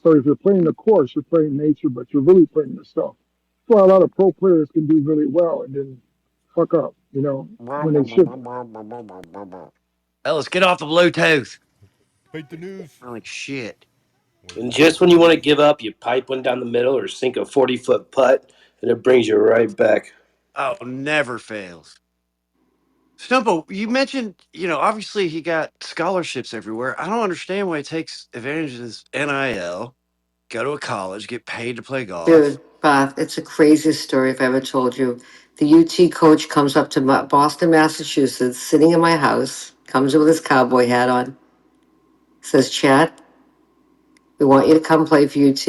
So if you're playing the course, you're playing nature, but you're really playing yourself. That's why a lot of pro players can do really well and then fuck up, when they shouldn't. Ellis, get off the Bluetooth. Beat the news? Sound like shit. What's And the just news? when you want to give up, you pipe one down the middle or sink a 40-foot putt, and it brings you right back. Oh, never fails. Stumpo, you mentioned, obviously he got scholarships everywhere. I don't understand why he takes advantage of his NIL, go to a college, get paid to play golf. Dude, Bob, it's the craziest story if I ever told you. The UT coach comes up to Boston, Massachusetts, sitting in my house, comes with his cowboy hat on, says, Chad, we want you to come play for UT.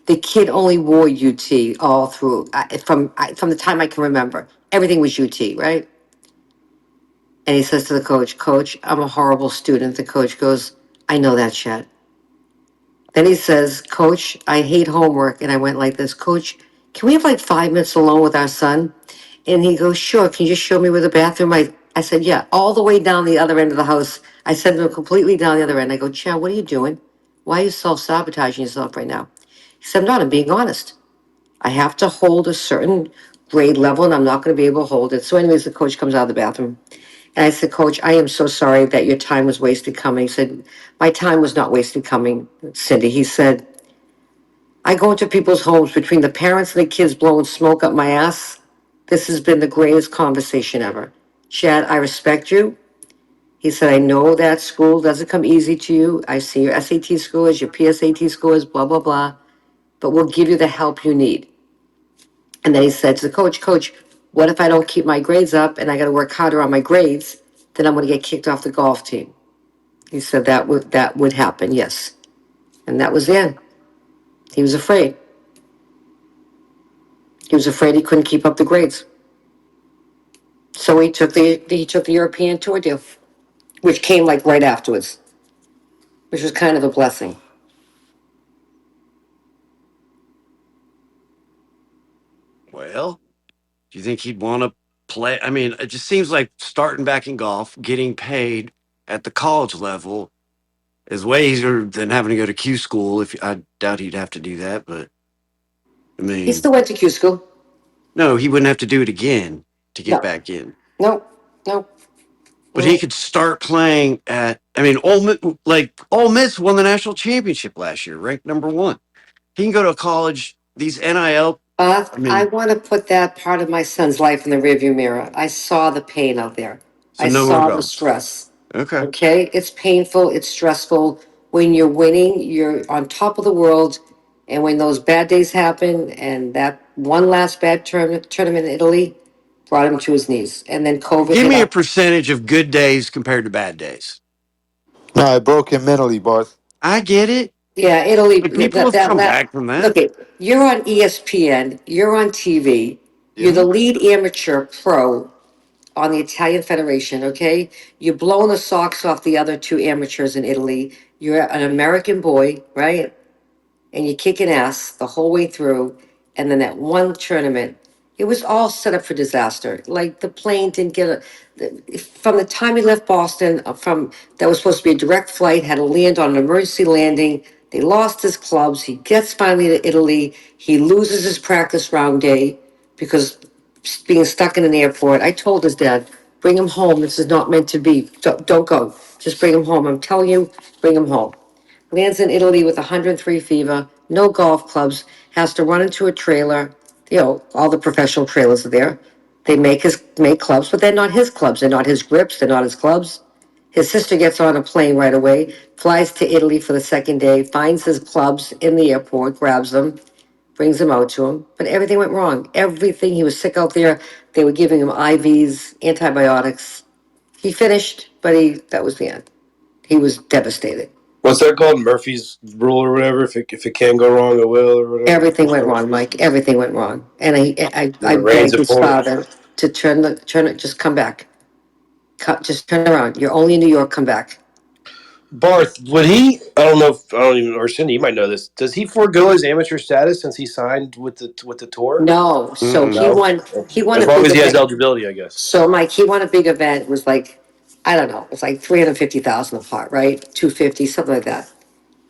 The kid only wore UT all through, from the time I can remember. Everything was UT, right? And he says to the coach, Coach, I'm a horrible student. The coach goes, I know that, Chad. Then he says, Coach, I hate homework. And I went like this, Coach, can we have like 5 minutes alone with our son? And he goes, Sure. Can you just show me where the bathroom? I said, Yeah, all the way down the other end of the house. I sent him completely down the other end. I go, Chad, what are you doing? Why are you self sabotaging yourself right now? He said, I'm being honest. I have to hold a certain grade level and I'm not going to be able to hold it. So, anyways, the coach comes out of the bathroom And I said, Coach, I am so sorry that your time was wasted coming. He said, my time was not wasted coming, Cindy. He said, I go into people's homes between the parents and the kids blowing smoke up my ass. This has been the greatest conversation ever. Chad, I respect you. He said, I know that school doesn't come easy to you. I see your SAT scores, your PSAT scores, blah, blah, blah. But we'll give you the help you need. And then he said to the coach, Coach, what if I don't keep my grades up and I got to work harder on my grades? Then I'm going to get kicked off the golf team. He said that would happen, yes. And that was the end. He was afraid. He was afraid he couldn't keep up the grades. So he took the European tour deal, which came like right afterwards, which was kind of a blessing. Well, do you think he'd want to play? I mean, it just seems like starting back in golf, getting paid at the college level is way easier than having to go to Q school. If I doubt he'd have to do that, but I He mean, still went to Q school. no, he wouldn't have to do it again to get No, back in. no, no. But he Mm. could start playing at. I mean, Ole Miss won the national championship last year, ranked number one. He can go to college. These NIL. I I mean, want to put that part of my son's life in the rearview mirror. I saw the pain out there. so I no more saw the golf. stress. Okay. Okay, it's painful, it's stressful. When you're winning, you're on top of the world. And when those bad days happen, and that one last bad tournament in Italy brought him to his knees. And then COVID Give hit me a up. percentage of good days compared to bad days. No, it broke him mentally, Barth. I get it. Yeah, Italy, But people have come back from that. look it, you're on ESPN, you're on TV, you're Yeah. the lead amateur pro on the Italian Federation, okay? You're blowing the socks off the other two amateurs in Italy. You're an American boy, right? And you're kicking ass the whole way through. And then that one tournament, it was all set up for disaster. Like the plane didn't get from the time he left Boston, from that was supposed to be a direct flight, had to land on an emergency landing. They lost his clubs. He gets finally to Italy. He loses his practice round day because being stuck in an airport. I told his dad, bring him home. This is not meant to be. Don't go. Just bring him home. I'm telling you, bring him home. Lands in Italy with 103 fever, no golf clubs, has to run into a trailer. All the professional trailers are there. They make clubs, but they're not his clubs. They're not his grips. They're not his clubs. His sister gets on a plane right away, flies to Italy for the second day, finds his clubs in the airport, grabs them, brings them out to him. But everything went wrong. Everything. He was sick out there. They were giving him IVs, antibiotics. He finished, but that was the end. He was devastated. What's that called? Murphy's rule or whatever. If it can go wrong, it will or whatever. Everything went wrong, Mike. Everything went wrong. And I When it rains, begged it his pours. father to turn it, just come back. Just turn around. You're only in New York, come back. Barth, would he? I don't even. Or Cindy, you might know this. Does he forego his amateur status since he signed with the tour? No. So Mm-mm. he won As a long big as he has event. eligibility, I guess. So Mike, he won a big event. It was like, I don't know, it was like 350,000 a pot, right? 250, something like that.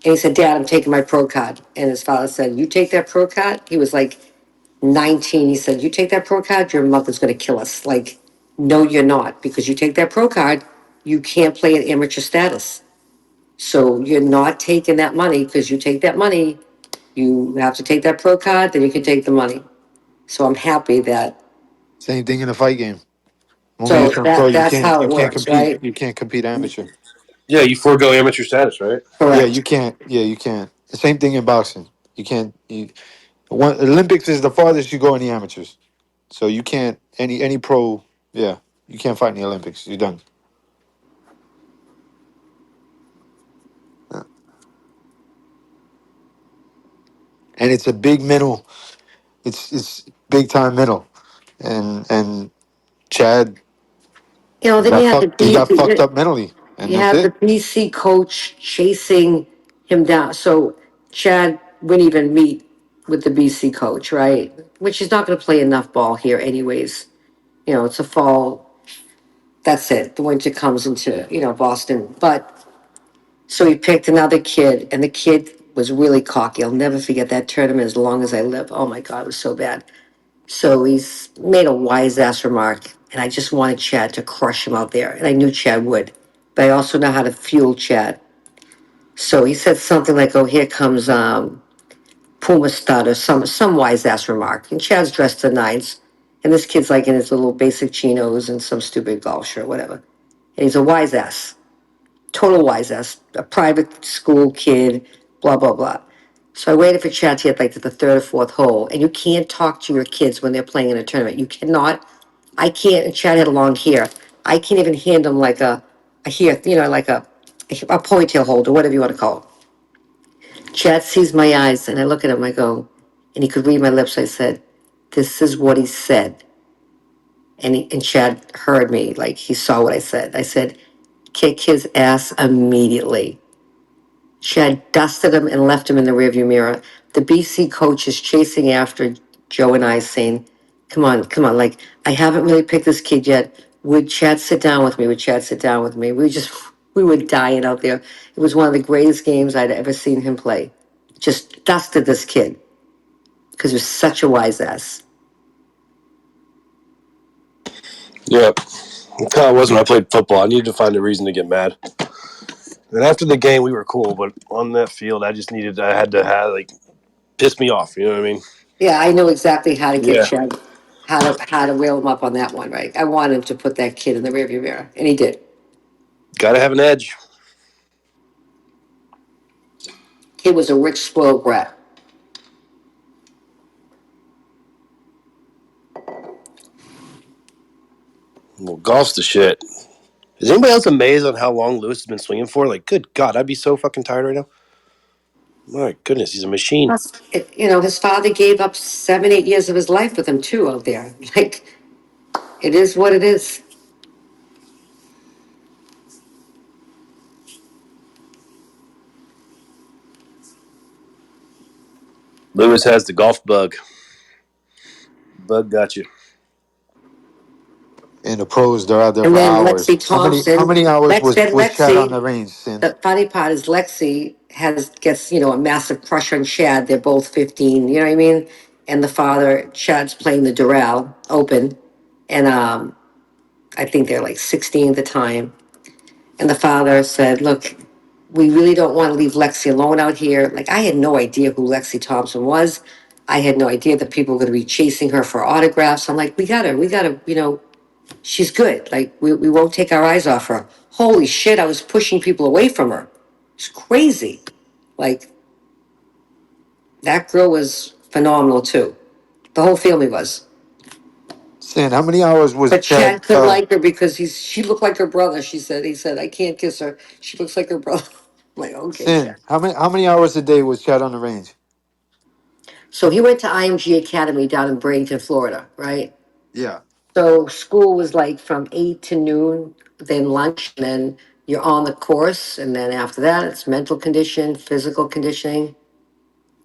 And he said, Dad, I'm taking my pro card. And his father said, you take that pro card? He was like 19. He said, you take that pro card, your mother's going to kill us. Like, no, you're not. Because you take that pro card, you can't play at amateur status. So you're not taking that money because you take that money, you have to take that pro card, then you can take the money. So I'm happy that, Same thing in the fight game. Moment you so turn pro, that's how you it can't works, compete. right? You can't compete amateur. Yeah, you forego amateur status, right? Yeah, Correct. you can't. Yeah, you can't. The same thing in boxing. You can't. Olympics is the farthest you go in the amateurs. So you can't any pro. Yeah, you can't fight in the Olympics. You're done. And it's a big mental. It's big time mental. And Chad Then you have He got fucked up mentally, and you that's have the it. BC coach chasing him down. So Chad wouldn't even meet with the BC coach, right? Which is not going to play enough ball here, anyways. It's a fall. That's it. The winter comes into Boston, but so he picked another kid, and the kid was really cocky. I'll never forget that tournament as long as I live. Oh my God, it was so bad. So he's made a wise ass remark, and I just wanted Chad to crush him out there. And I knew Chad would, but I also know how to fuel Chad. So he said something like, "Oh, here comes Puma Stud," or some wise ass remark. And Chad's dressed to nines, and this kid's like in his little basic chinos and some stupid golf shirt, whatever. And he's a wise ass, total wise ass, a private school kid, blah blah blah. So I waited for Chad to get like to the third or fourth hole, and you can't talk to your kids when they're playing in a tournament. You cannot. I can't. And Chad had a long hair. I can't even hand him like a hair, like a ponytail holder, whatever you want to call it. Chad sees my eyes, and I look at him. I go, and he could read my lips. I said, "This is what he said." And Chad heard me, like he saw what I said. I said, "Kick his ass immediately." Chad dusted him and left him in the rearview mirror. The BC coach is chasing after Joe and I, saying, "Come on, come on. Like, I haven't really picked this kid yet. Would Chad sit down with me? Would Chad sit down with me?" We were dying out there. It was one of the greatest games I'd ever seen him play. Just dusted this kid because he was such a wise ass. Yeah, it kind of was when I played football. I needed to find a reason to get mad. And after the game, we were cool, but on that field, I had to have, like, piss me off. You know what I mean? Yeah, I know exactly how to get Yeah. Chad, how to reel him up on that one, right? I wanted him to put that kid in the rearview mirror, and he did. Got to have an edge. Kid was a rich, spoiled brat. Well, golf's the shit. Is anybody else amazed on how long Lewis has been swinging for? Like, good God, I'd be so fucking tired right now. My goodness, he's a machine. His father gave up 7, 8 years of his life with him too out there. Like, it is what it is. Lewis has the golf bug. Bug got you. And the pros, they're out there And for then Lexi hours. How Thompson, many hours then was Chad on Lexi. the range, Sin? The funny part is Lexi gets a massive crush on Chad. They're both 15. You know what I mean? And the father, Chad's playing the Doral Open, and I think they're like 16 at the time. And the father said, "Look, we really don't want to leave Lexi alone out here." Like, I had no idea who Lexi Thompson was. I had no idea that people were going to be chasing her for autographs. I'm like, we gotta, she's good. Like, we won't take our eyes off her. Holy shit, I was pushing people away from her. It's crazy. Like, that girl was phenomenal too. The whole family was. Sin, how many hours was But Chad? Chad couldn't like her because she looked like her brother. He said, "I can't kiss her. She looks like her brother." I'm like, okay, Sin, Chad. how many hours a day was Chad on the range? So he went to IMG Academy down in Bradenton, Florida, right? Yeah. So school was like from 8 to noon, then lunch, and then you're on the course. And then after that, it's mental condition, physical conditioning,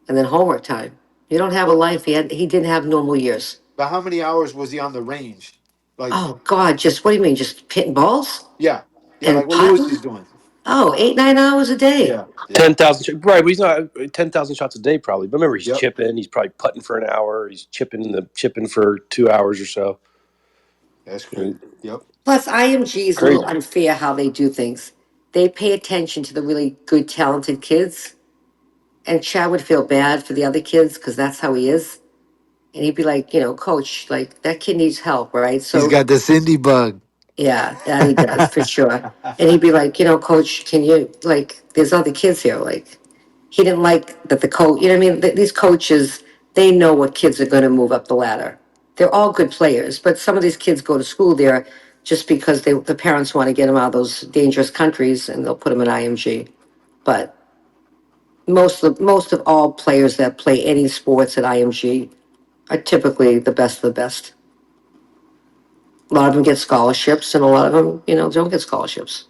and then homework time. You don't have a But life. He didn't have normal years. but how many hours was he on the range? Like, Oh God, just what do you mean? Just hitting balls yeah, yeah, like and what Lewis putting? is doing. Oh, 8, 9 hours a day. Yeah, yeah, 10,000. Right, but he's not 10,000 shots a day probably. But remember, he's yep, chipping. He's probably putting for an hour. He's chipping for 2 hours or so. that's I crazy. mean, Yep. Plus, IMG is a little crazy. unfair how they do things. They pay attention to the really good, talented kids. And Chad would feel bad for the other kids because that's how he is. And he'd be like, "Coach, like that kid needs help, right?" He's So got the Cindy bug. yeah, that he does for sure. And he'd be like, "Coach, can you like? There's other kids here." Like, he didn't like that the coach. You know what I mean? These coaches, they know what kids are going to move up the ladder. They're all good players, but some of these kids go to school there just because the parents want to get them out of those dangerous countries, and they'll put them in IMG. But most of all players that play any sports at IMG are typically the best of the best. A lot of them get scholarships, and a lot of them, don't get scholarships.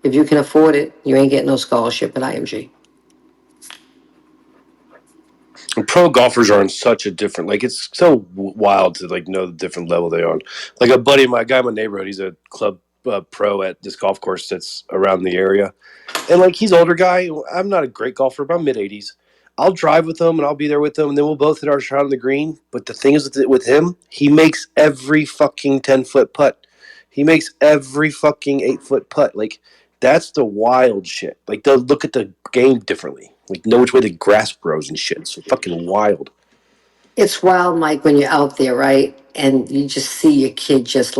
If you can afford it, you ain't getting no scholarship at IMG. And pro golfers are on such a different. Like, it's so wild to like know the different level they're on. Like, a buddy of my guy in my neighborhood, he's a club pro at this golf course that's around the area. And like, he's older guy. I'm not a great golfer, but I'm mid 80s. I'll drive with him and I'll be there with him, and then we'll both hit our shot on the green. But the thing is with him, he makes every fucking 10-foot putt. He makes every fucking 8-foot putt. Like that's the wild shit. Like they'll look at the game differently. Like know which way the grass grows and shit. It's fucking wild. It's wild, Mike, when you're out there, right? And you just see your kid just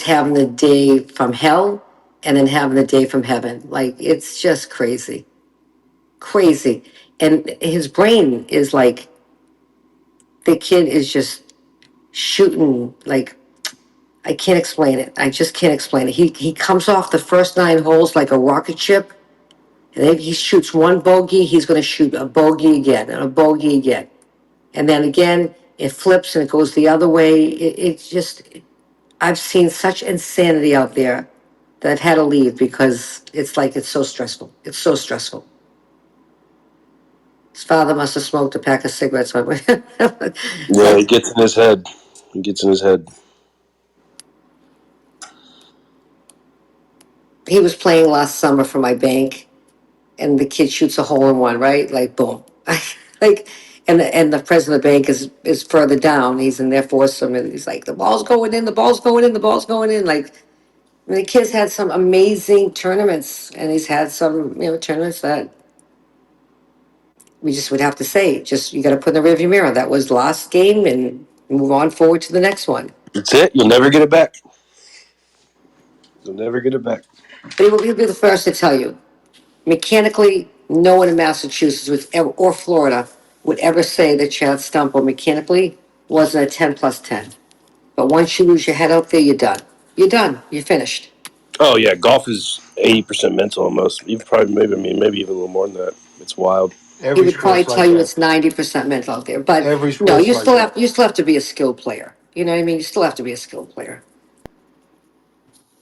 having the day from hell and then having the day from heaven. Like, it's just crazy. Crazy. And his brain is like, the kid is just shooting, like, I can't explain it. I just can't explain it. He comes off the first 9 holes like a rocket ship. And if he shoots one bogey, he's going to shoot a bogey again and a bogey again. And then again, it flips and it goes the other way. It's just, I've seen such insanity out there that I've had to leave because it's like, it's so stressful. It's so stressful. His father must have smoked a pack of cigarettes. Yeah, Like, it gets in his head. It gets in his head. he was playing last summer for my bank, and the kid shoots a hole in one, right? Like, boom. Like, and the president of the bank is further down. He's in there for some, and he's like, the ball's going in, the ball's going in, the ball's going in. Like, I mean, the kid's had some amazing tournaments, and he's had some, tournaments that we just would have to say, just you got to put in the rearview mirror. That was last game, and move on forward to the next one. That's it. You'll never get it back. You'll never get it back. But he'll be the first to tell you, mechanically, no one in Massachusetts or Florida would ever say that Chad Stumple mechanically wasn't a 10 plus 10. But once you lose your head out there, you're done. You're done. You're finished. Oh yeah, golf is 80% mental almost. Even probably maybe even a little more than that. It's wild. He Every would probably sport's tell like you that. it's 90% mental out there. But Every no, sport's like that. you still have to be a skilled player. You know what I mean? You still have to be a skilled player.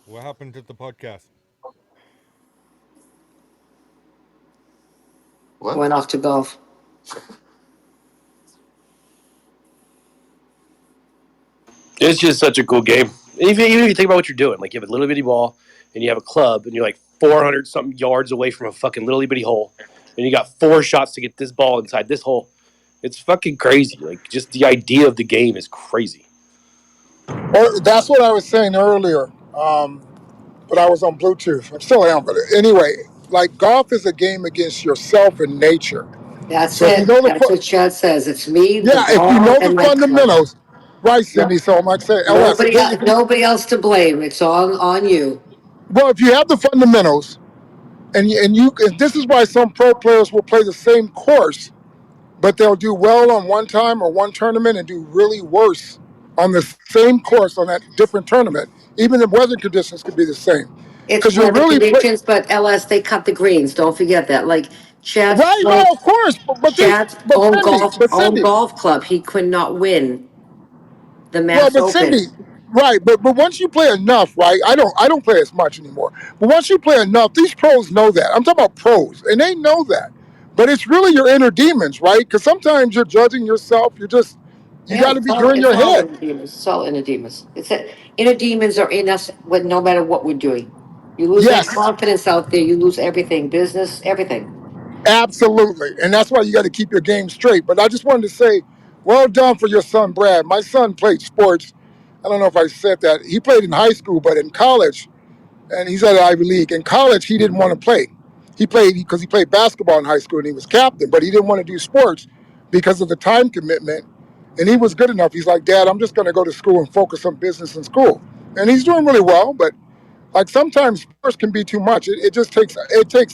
What happened to the podcast? What? Went off to golf. It's just such a cool game. Even if you think about what you're doing, like you have a little bitty ball and you have a club and you're like 400 something yards away from a fucking little bitty hole, and you got 4 shots to get this ball inside this hole. It's fucking crazy. Like just the idea of the game is crazy. Or that's what I was saying earlier. But I was on Bluetooth. I still am. But anyway, like golf is a game against yourself and nature. That's So if you it. know That's what Chad says. It's me, the yeah, if you ball, know the and my club. fundamentals, right, No, Cindy? So I'm like saying, LS, nobody else to blame. It's all on you. well, if you have the fundamentals, and this is why some pro players will play the same course, but they'll do well on one time or one tournament and do really worse on the same course on that different tournament. Even the weather conditions could be the same, It's because you're weather really conditions, but LS, they cut the greens. Don't forget that. Like Chad's right. No, of course, Chad's but Cindy, own golf club, he could not win the well, Mass but Open. Cindy, right? But once you play enough, right? I don't play as much anymore. But once you play enough, these pros know that. I'm talking about pros, and they know that. But it's really your inner demons, right? Because sometimes you're judging yourself. You Yeah, got to be you're in it's your all head. inner demons. It's all inner demons. Inner demons are in us when no matter what we're doing. You lose that Yes, confidence out there, you lose everything, business, everything. absolutely, and that's why you got to keep your game straight. But I just wanted to say, well done for your son, Brad. My son played sports. I don't know if I said that. He played in high school, but in college, and he's at Ivy League. In college, he didn't want to play. He played because he played basketball in high school and he was captain, but he didn't want to do sports because of the time commitment. And he was good enough. He's like, Dad, I'm just going to go to school and focus on business in school. And he's doing really well, but like sometimes sports can be too much. It just takes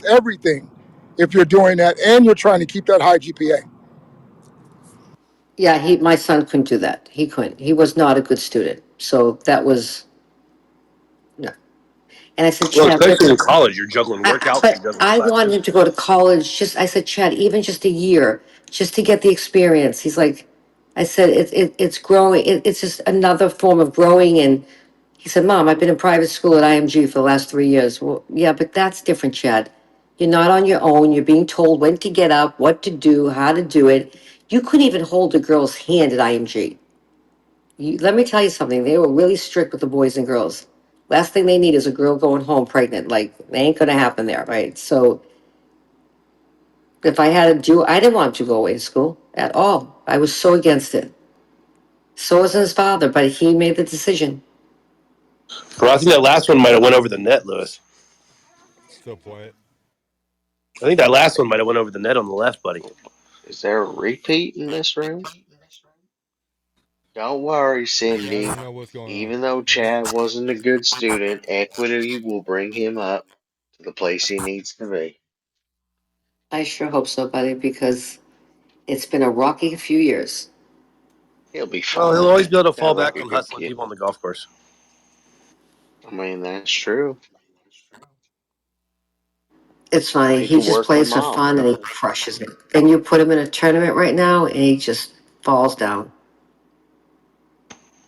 everything if you're doing that and you're trying to keep that high GPA. Yeah, my son couldn't do that. He couldn't. He was not a good student. So that was no. And I said, Well, Chad, especially in college, you're juggling workouts, you're but juggling I wanted classes. him to go to college. I said, Chad, even just a year, just to get the experience. He's like, I said, it's growing. It's just another form of growing. And he said, Mom, I've been in private school at IMG for the last 3 years. Well, yeah, but that's different, Chad. You're not on your own. You're being told when to get up, what to do, how to do it. You couldn't even hold a girl's hand at IMG. Let me tell you something. They were really strict with the boys and girls. Last thing they need is a girl going home pregnant. Like, they ain't gonna happen there, right? So If I had a Jew, I didn't want him to go away to school at all. I was so against it. So was his father, but he made the decision. Bro, I think that last one might have went over the net, Lewis. Still play it. I think that last one might have went over the net on the left, buddy. Is there a repeat in this room? Don't worry, Yeah, I Cindy. don't know what's going on. Even though Chad wasn't a good student, equity will bring him up to the place he needs to be. I sure hope so, buddy, because it's been a rocky few years. He'll be Well, he'll fine. always be able to fall Sounds like back a on good hustling kid. people on the golf course. I mean, that's true. It's funny. He He could just work with plays for mom. fun and he crushes it. Then you put him in a tournament right now and he just falls down.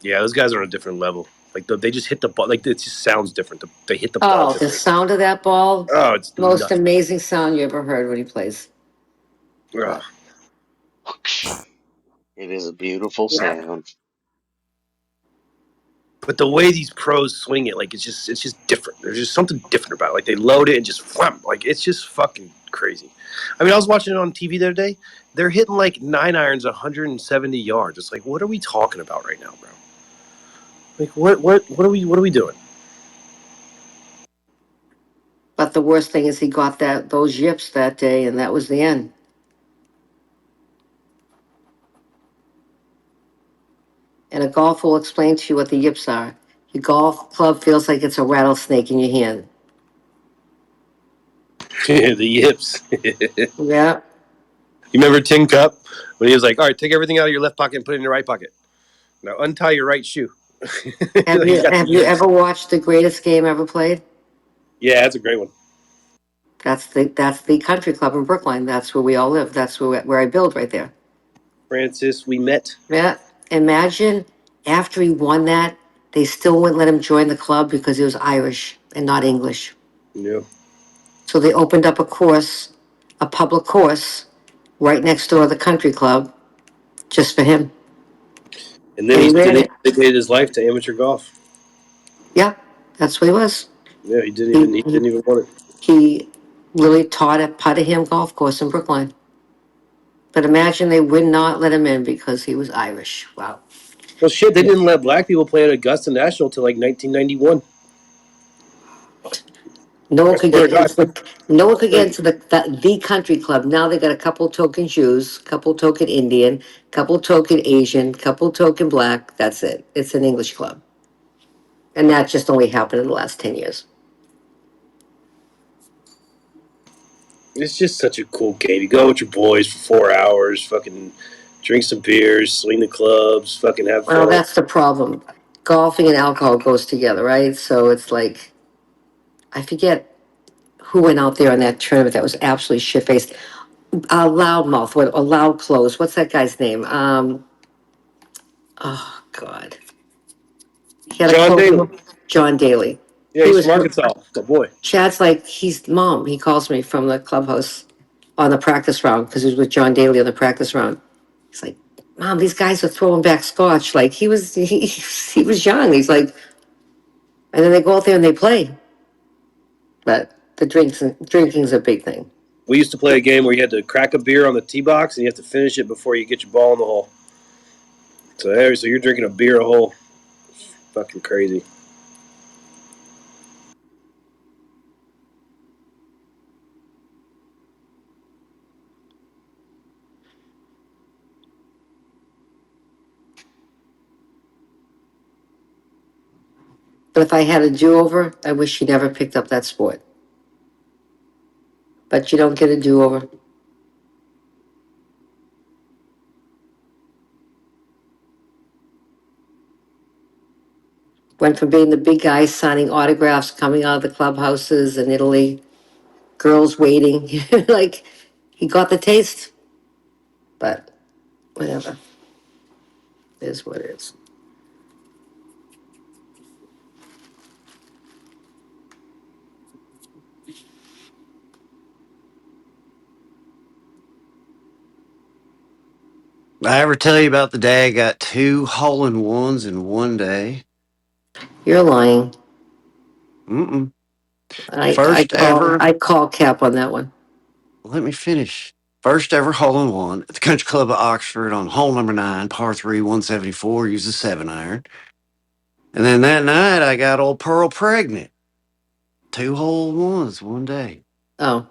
Yeah, those guys are on a different level. Like they just hit the ball. Like it just sounds different. They hit the ball Oh, the different. sound of that ball, Oh, it's most nuts. amazing sound you ever heard when he plays. Ugh. But It is a beautiful yeah. sound. But the way these pros swing it, like it's just different. There's just something different about it. Like they load it and just wham. Like it's just fucking crazy. I mean, I was watching it on TV the other day. They're hitting like 9 irons, 170 yards. It's like, what are we talking about right now, bro? Like what are we doing? But the worst thing is he got those yips that day and that was the end. And a golf will explain to you what the yips are. Your golf club feels like it's a rattlesnake in your hand. The yips. You Yeah. remember Tin Cup when he was like, "All right, take everything out of your left pocket and put it in your right pocket. Now untie your right shoe." Have He's you got the have you yips. ever watched the greatest game ever played? Yeah, that's a great one. That's the country club in Brookline. That's where we all live. That's where I build right there. Francis, we met. Yeah. Imagine after he won that, they still wouldn't let him join the club because he was Irish and not English. Yeah. So they opened up a course, a public course, right next door to the country club, just for him. And then And he he ran it. dedicated his life to amateur golf. Yeah, that's what he was. Yeah, he didn't He even he he, didn't even want it. he really taught at Putterham Golf Course in Brookline. But imagine they would not let him in because he was Irish. Wow. Well, shit, they didn't let black people play at Augusta National till like 1991. No I one could swear get to God. into no one could get Like, into the country club. Now they got a couple token Jews, couple token Indian, couple token Asian, couple token black. That's it. It's an English club. And that just only happened in the last 10 years. it's just such a cool game. You go with your boys for 4 hours, fucking drink some beers, swing the clubs, fucking have Well, fun. that's the problem. Golfing and alcohol goes together, right? So it's like I forget who went out there in that tournament that was absolutely shit faced. Loudmouth, what a loud close. What's that guy's name? Oh God. He had a John close. Daly. John Daly. Yeah, He he's from was Arkansas. My boy. Chad's like he's mom. He calls me from the clubhouse on the practice round because he was with John Daly on the practice round. He's like, Mom, these guys are throwing back scotch. Like he was young. He's like, and then they go out there and they play. But the drinking's a big thing. We used to play a game where you had to crack a beer on the tee box and you have to finish it before you get your ball in the hole. So you're drinking a beer a hole. Fucking crazy. But if I had a do-over, I wish he never picked up that sport. But you don't get a do-over. Went from being the big guy signing autographs, coming out of the clubhouses in Italy, girls waiting. Like he got the taste. But whatever. It is what it is. I ever tell you about the day I got 2 hole-in-ones in one day? You're lying. Mm-mm. I First call ever. I call cap on that one. Let me finish. First ever hole in one at the Country Club of Oxford on hole number 9, par 3, 174. Used a 7 iron. And then that night, I got old Pearl pregnant. 2 hole-in-ones one day. Oh,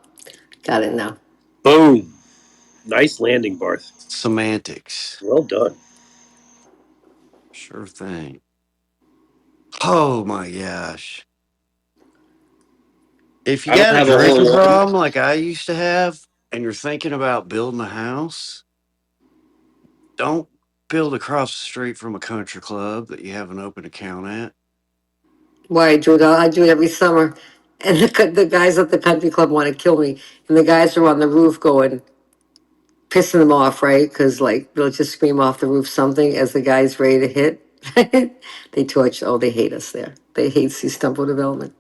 got it now. Boom. Nice landing, Barth. Semantics. Well done. Sure thing. Oh my gosh. If you I don't got a have a hole drinking in one. problem like I used to have, and you're thinking about building a house, don't build across the street from a country club that you have an open account at. Why I do it? I do it every summer, and the guys at the country club want to kill me, and the guys are on the roof going, pissing them off, right? Because like they'll just scream off the roof something as the guy's ready to hit. They torch. Oh, they hate us there. They hate Sea Stumple Development.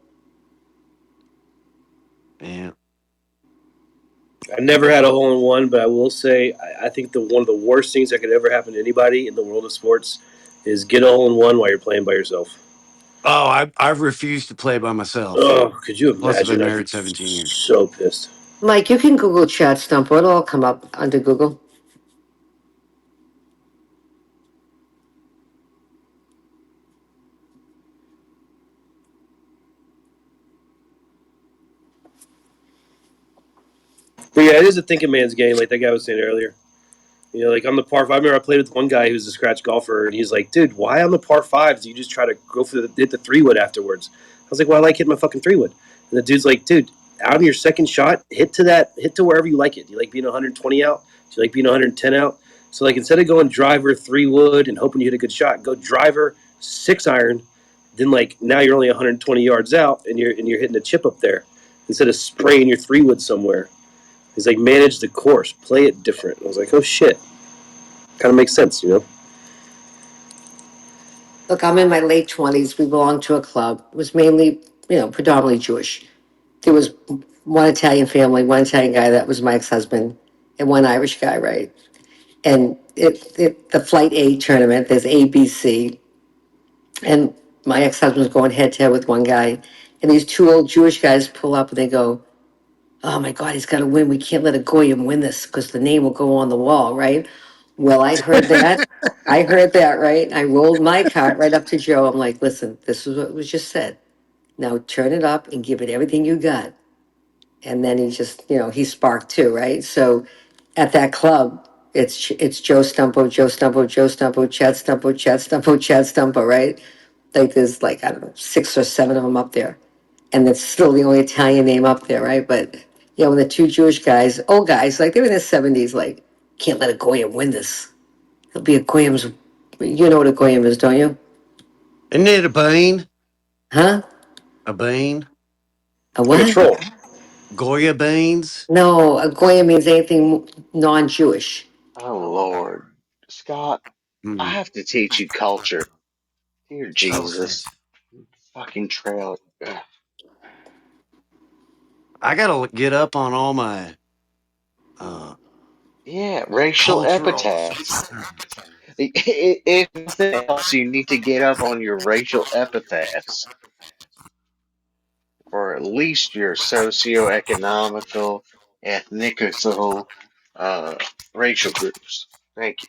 Yeah. I never had a hole in one, but I will say I think one of the worst things that could ever happen to anybody in the world of sports is get a hole in one while you're playing by yourself. Oh, I've refused to play by myself. Oh, could you Plus, I've imagine? been I'd be married 17 years. so pissed. Mike, you can Google Chat Stumple. It'll all come up under Google. But yeah, it is a thinking man's game, like that guy was saying earlier. You know, like on the par five, I remember I played with one guy who's a scratch golfer, and he's like, "Dude, why on the par fives do you just try to go for hit the 3-wood afterwards?" I was like, "Well, I like hitting my fucking 3-wood." And the dude's like, "Dude, out on your second shot, hit to wherever you like it. Do you like being 120 out? Do you like being 110 out? So like, instead of going driver 3-wood and hoping you hit a good shot, go driver 6-iron. Then like now you're only 120 yards out, and you're hitting a chip up there instead of spraying your 3-wood somewhere." He's like, "Manage the course, play it different." I was like, "Oh shit." Kind of makes sense, you know. Look, I'm in my late 20s. We belonged to a club. It was mainly, predominantly Jewish. There was one Italian family, one Italian guy that was my ex-husband, and one Irish guy, right? And the Flight A tournament, there's A, B, C, and my ex-husband was going head to head with one guy, and these two old Jewish guys pull up and they go, "Oh my God, he's got to win. We can't let a goyim win this because the name will go on the wall, right?" Well, I heard that. I heard that, right? I rolled my cart right up to Joe. I'm like, "Listen, this is what was just said. Now turn it up and give it everything you got." And then he just, he sparked too, right? So at that club, it's Joe Stumpo, Joe Stumpo, Joe Stumpo, Chad Stumpo, Chad Stumpo, Chad Stumpo, right? Like there's like, I don't know, 6 or 7 of them up there. And it's still the only Italian name up there, right? But when the two Jewish guys, old guys, like they were in their 70s, like, can't let a Goyim win this. It'll be a Goyim's, you know what a Goyim is, don't you? Isn't it a bean? Huh? A bean? A Like a what? troll. Goya beans? No, a Goyim means anything non-Jewish. Oh Lord, Scott, I Hmm. have to teach you culture. Dear Okay. Jesus, fucking trail. Ugh. I gotta get up on all my uh, Yeah, racial cultural epithets. If nothing else, you need to get up on your racial epithets for at least your socio-economical, ethnical, uh, racial groups. Thank you.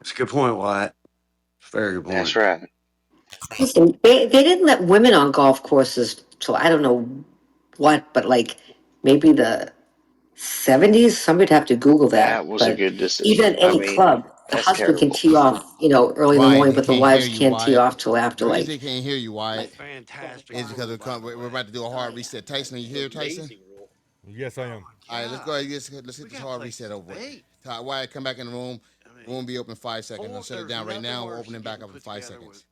It's a good point, Wyatt. Very good That's point. right. Listen, they didn't let women on golf courses till I don't know what, but like maybe the 70s. Somebody'd have to Google that. That was a But good even decision. at I any mean, club, the that's husband can terrible. tee off, early in the Wyatt, morning, they but the can't hear wives you, can't tee Wyatt. off till after The reason they like, can't hear you, That's Wyatt, fantastic is because rule, by the we're way. about to do a hard reset. Tyson, are you here, Tyson? Amazing rule. Yes, I am. All right, let's go God, ahead. Let's we get this got hard reset places to over with. be. Wyatt, come back in the room. I mean, Room be open 5 seconds. I'll shut it there's down right nothing now. We'll worse open than it back getting up in put five together with seconds.